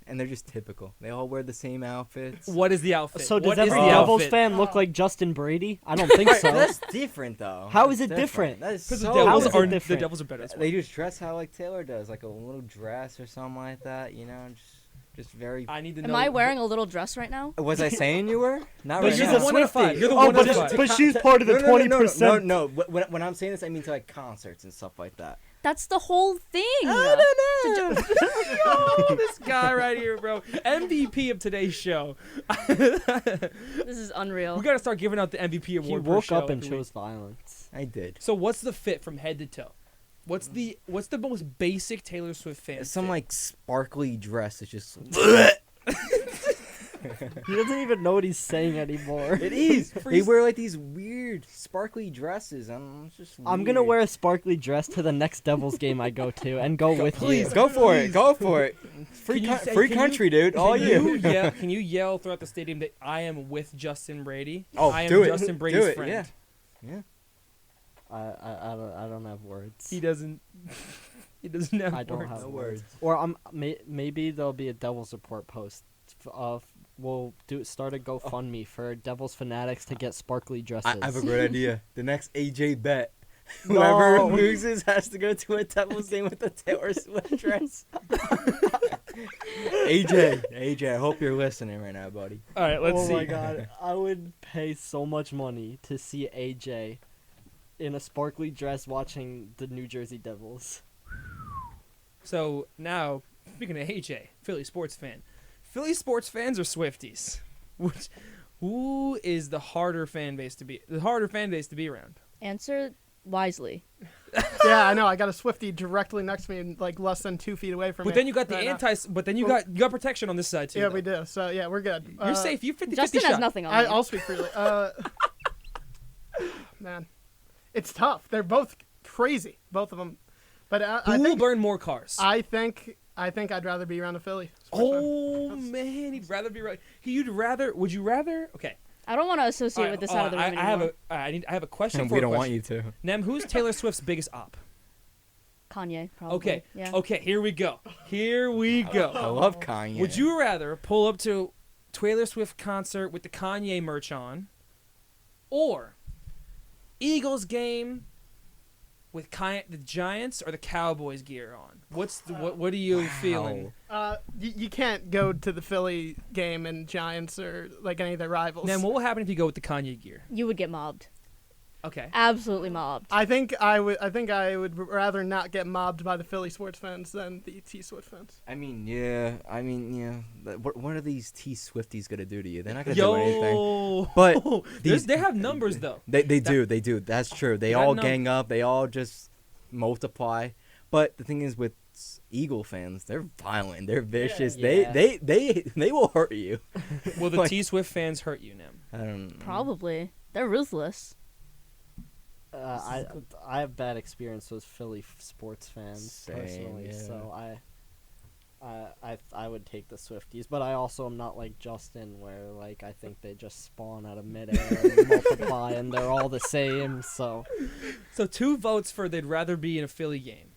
and they're just typical. They all wear the same outfits.
What is the outfit?
So does
What is
every
the
Devils
outfit?
fan look like Justin Brady? I don't think so.
That's different, though.
How is
That's
it different?
That is
Because
so
the Devils
How is it
are
different?
the Devils are better. As well.
They just dress how like Taylor does, like a little dress or something like that. Just very.
I need to know.
Am I wearing a little dress right now?
Was I saying you were? Not
But
right
you're
now.
the 1 out of 5. You're the
Oh,
1 out of 5.
but she's part of the 20%.
No. When I'm saying this, I mean to like concerts and stuff like that.
That's the whole thing.
Yo, this guy right here, bro. MVP of today's show.
This is unreal.
We gotta start giving out the MVP award.
He
per
woke
show
up and
every week.
chose violence.
I did.
So what's the fit from head to toe? What's the most basic Taylor Swift fan?
Some
fit?
like sparkly dress. It's just.
He doesn't even know what he's saying anymore.
It is. They wear like these weird sparkly dresses. It's just.
I'm gonna
weird.
wear a sparkly dress to the next Devils game I go to and go with
Please
you.
go for it. Go for it. Free,
Can you say-
free
can
country, dude. All you.
Can you yell throughout the stadium that I am with Justin Brady?
Oh,
I am
do it.
Justin Brady's
Do it,
friend.
yeah.
I don't have words.
He doesn't. He doesn't have
I don't
words.
have
No
words.
words.
Or maybe there'll be a Devils report post. We'll start a GoFundMe for Devils fanatics to get sparkly dresses.
I have a great idea. The next AJ bet.
No.
Whoever loses has to go to a Devils game with a Taylor Swift dress. AJ, I hope you're listening right now, buddy.
All right, let's see.
Oh my god, I would pay so much money to see AJ in a sparkly dress watching the New Jersey Devils.
So now, speaking of AJ, Philly sports fan. Philly sports fans or Swifties? Who is the harder fan base to be? The harder fan base to be around.
Answer wisely.
Yeah, I know. I got a Swiftie directly next to me, and like less than 2 feet away from me.
But then you got the
right now.
But then you got protection on this side too.
Yeah,
though.
we do. So yeah, we're good.
You're safe. You 50-50
Justin
shot.
has nothing on me.
I'll speak freely. Man, it's tough. They're both crazy, both of them. But I
Who will
think
burn more cars?
I think I'd rather be around a Philly. sports fan.
Oh man, he'd rather be right. Would you rather? Okay.
I don't want to associate with this side of the room anymore.
I have a question
And
for
we
a
don't want
question.
you to.
Nem, who's Taylor Swift's biggest op?
Kanye, probably.
Okay.
Yeah.
Okay, here we go. Here we
I
go.
love Kanye.
Would you rather pull up to Taylor Swift concert with the Kanye merch on, or Eagles game with the Giants or the Cowboys gear on? What are you feeling?
You can't go to the Philly game and Giants or like any of their rivals.
Then what will happen if you go with the Kanye gear?
You would get mobbed.
Okay.
Absolutely mobbed.
I think I would rather not get mobbed by the Philly sports fans than the T Swift fans.
I mean, yeah. What are these T Swifties gonna do to you? They're not gonna do anything. But
they have numbers though.
They do. That's true. They all gang up. They all just multiply. But the thing is, with Eagle fans, they're violent. They're vicious.
Yeah.
They will hurt you.
Will the
Like-
T Swift fans hurt you, Nem?
I don't know.
Probably. They're ruthless.
I have bad experience with Philly sports fans
Same,
personally,
yeah.
so I would take the Swifties, but I also am not like Justin, where like I think they just spawn out of midair and multiply, and they're all the same. So
So 2 votes for they'd rather be in a Philly game,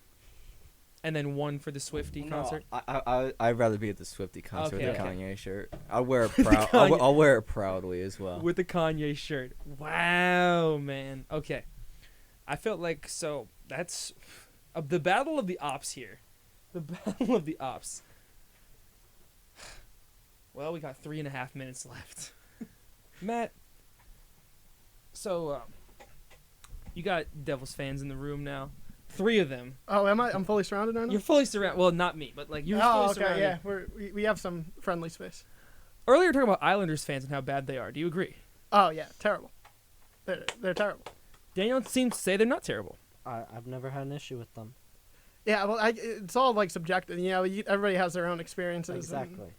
and then 1 for the Swiftie concert.
I'd rather be at the Swiftie concert with the
Okay.
Kanye shirt. I'll wear it proud.
Kanye-
I'll wear it proudly as well.
With the Kanye shirt. Wow, man. Okay. I felt like, so that's the battle of the ops here. The battle of the ops. Well, we got 3.5 minutes left. Matt, so you got Devils fans in the room now. 3 of them.
Oh, am I? I'm fully surrounded right now.
You're fully surrounded. Well, not me, but like you're
Oh,
fully
okay,
surrounded.
yeah. We have some friendly space.
Earlier, you were talking about Islanders fans and how bad they are. Do you agree?
Oh yeah, terrible. They're terrible.
Daniel seems to say they're not terrible.
I've never had an issue with them.
Yeah, well, it's all like subjective. You know, everybody has their own experiences.
Exactly.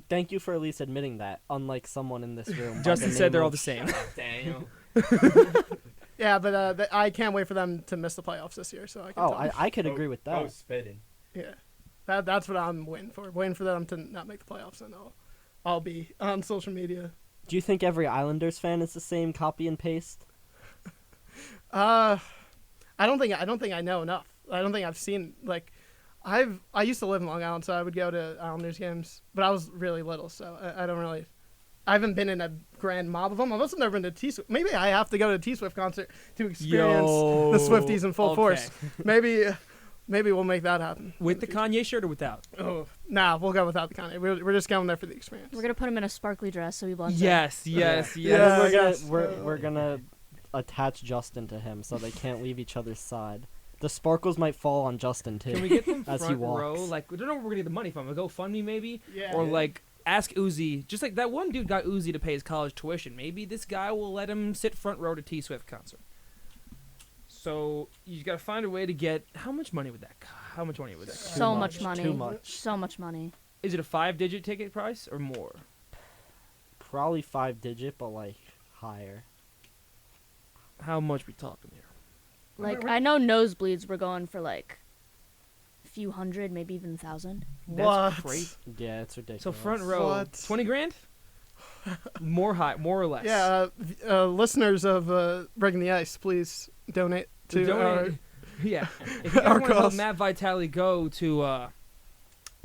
Thank you for at least admitting that. Unlike someone in this room. by
Justin
the
said
name
they're all
of-
the same.
Daniel.
Yeah, but I can't wait for them to miss the playoffs this year. So I can.
Oh,
tell them.
I could agree with that.
spitting.
Yeah, that's what I'm waiting for. Waiting for them to not make the playoffs, and I'll be on social media.
Do you think every Islanders fan is the same copy and paste?
I don't think I know enough. I don't think I've seen like, I used to live in Long Island, so I would go to Islanders games, but I was really little, so I don't really. I haven't been in a grand mob of them. I've also never been to T Swift. Maybe I have to go to a T Swift concert to experience the Swifties in full force. Maybe we'll make that happen.
With the Kanye shirt or without?
Oh, nah, we'll go without the Kanye. We're just going there for the experience.
We're gonna put him in a sparkly dress so he blends in.
Yes.
Yeah,
we're
I
gonna
guess.
we're gonna attach Justin to him so they can't leave each other's side. The sparkles might fall on Justin too.
Can we get them
As he
front
walks.
row? Like, we don't know where we're gonna get the money from. A GoFundMe maybe,
Yeah.
or like ask Uzi. Just like that one dude got Uzi to pay his college tuition. Maybe this guy will let him sit front row to T Swift concert. So you gotta find a way to get how much money would that? How much money would that? Cost?
So much money.
Too much.
So much money.
Is it a 5-digit ticket price or more?
Probably 5-digit, but like higher.
How much we talking here?
Like I know nosebleeds were going for like a few hundred, maybe even 1,000.
That's
What?
crazy.
Yeah, it's ridiculous.
So front row,
What?
20 grand? More or less.
Yeah, listeners of Breaking the Ice, please donate to
Donate- yeah. If you guys
our
want to help
cause.
Matt Vitali go to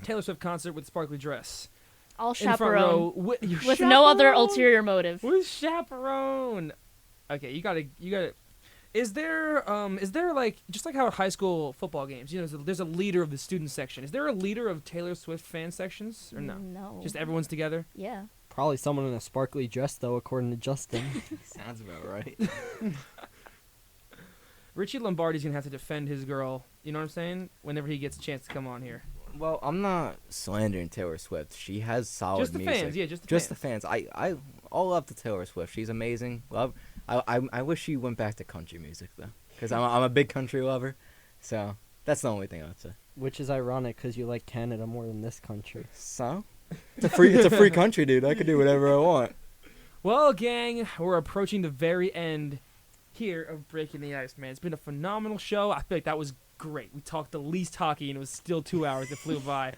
Taylor Swift concert with Sparkly Dress
All
in front
chaperone
row
with no other
chaperone?
ulterior motive.
With chaperone. Okay, you gotta. Is there like just like how at high school football games, there's a leader of the student section. Is there a leader of Taylor Swift fan sections or no?
No.
Just everyone's together.
Yeah.
Probably someone in a sparkly dress though, according to Justin.
Sounds about right.
Richie Lombardi's gonna have to defend his girl. You know what I'm saying? Whenever he gets a chance to come on here.
Well, I'm not slandering Taylor Swift. She has solid
Just the
music.
fans, yeah, just the
Just
fans.
the fans. I all love the Taylor Swift. She's amazing. I wish she went back to country music though, because I'm a big country lover. So that's the only thing I'd say.
Which is ironic because you like Canada more than this country.
So it's a free country, dude. I can do whatever I want.
Well, gang, we're approaching the very end here of Breaking the Ice, man. It's been a phenomenal show. I feel like that was great. We talked the least hockey, and it was still 2 hours that flew by.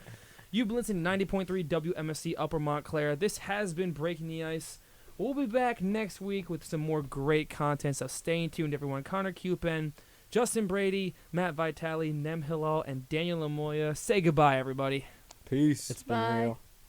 You've been listening to 90.3 WMSC Upper Montclair. This has been Breaking the Ice. We'll be back next week with some more great content, so stay tuned, everyone. Connor Cupen, Justin Brady, Matt Vitali, Nem Hilal, and Daniel Amoia. Say goodbye, everybody.
Peace.
It's been
Bye.
real.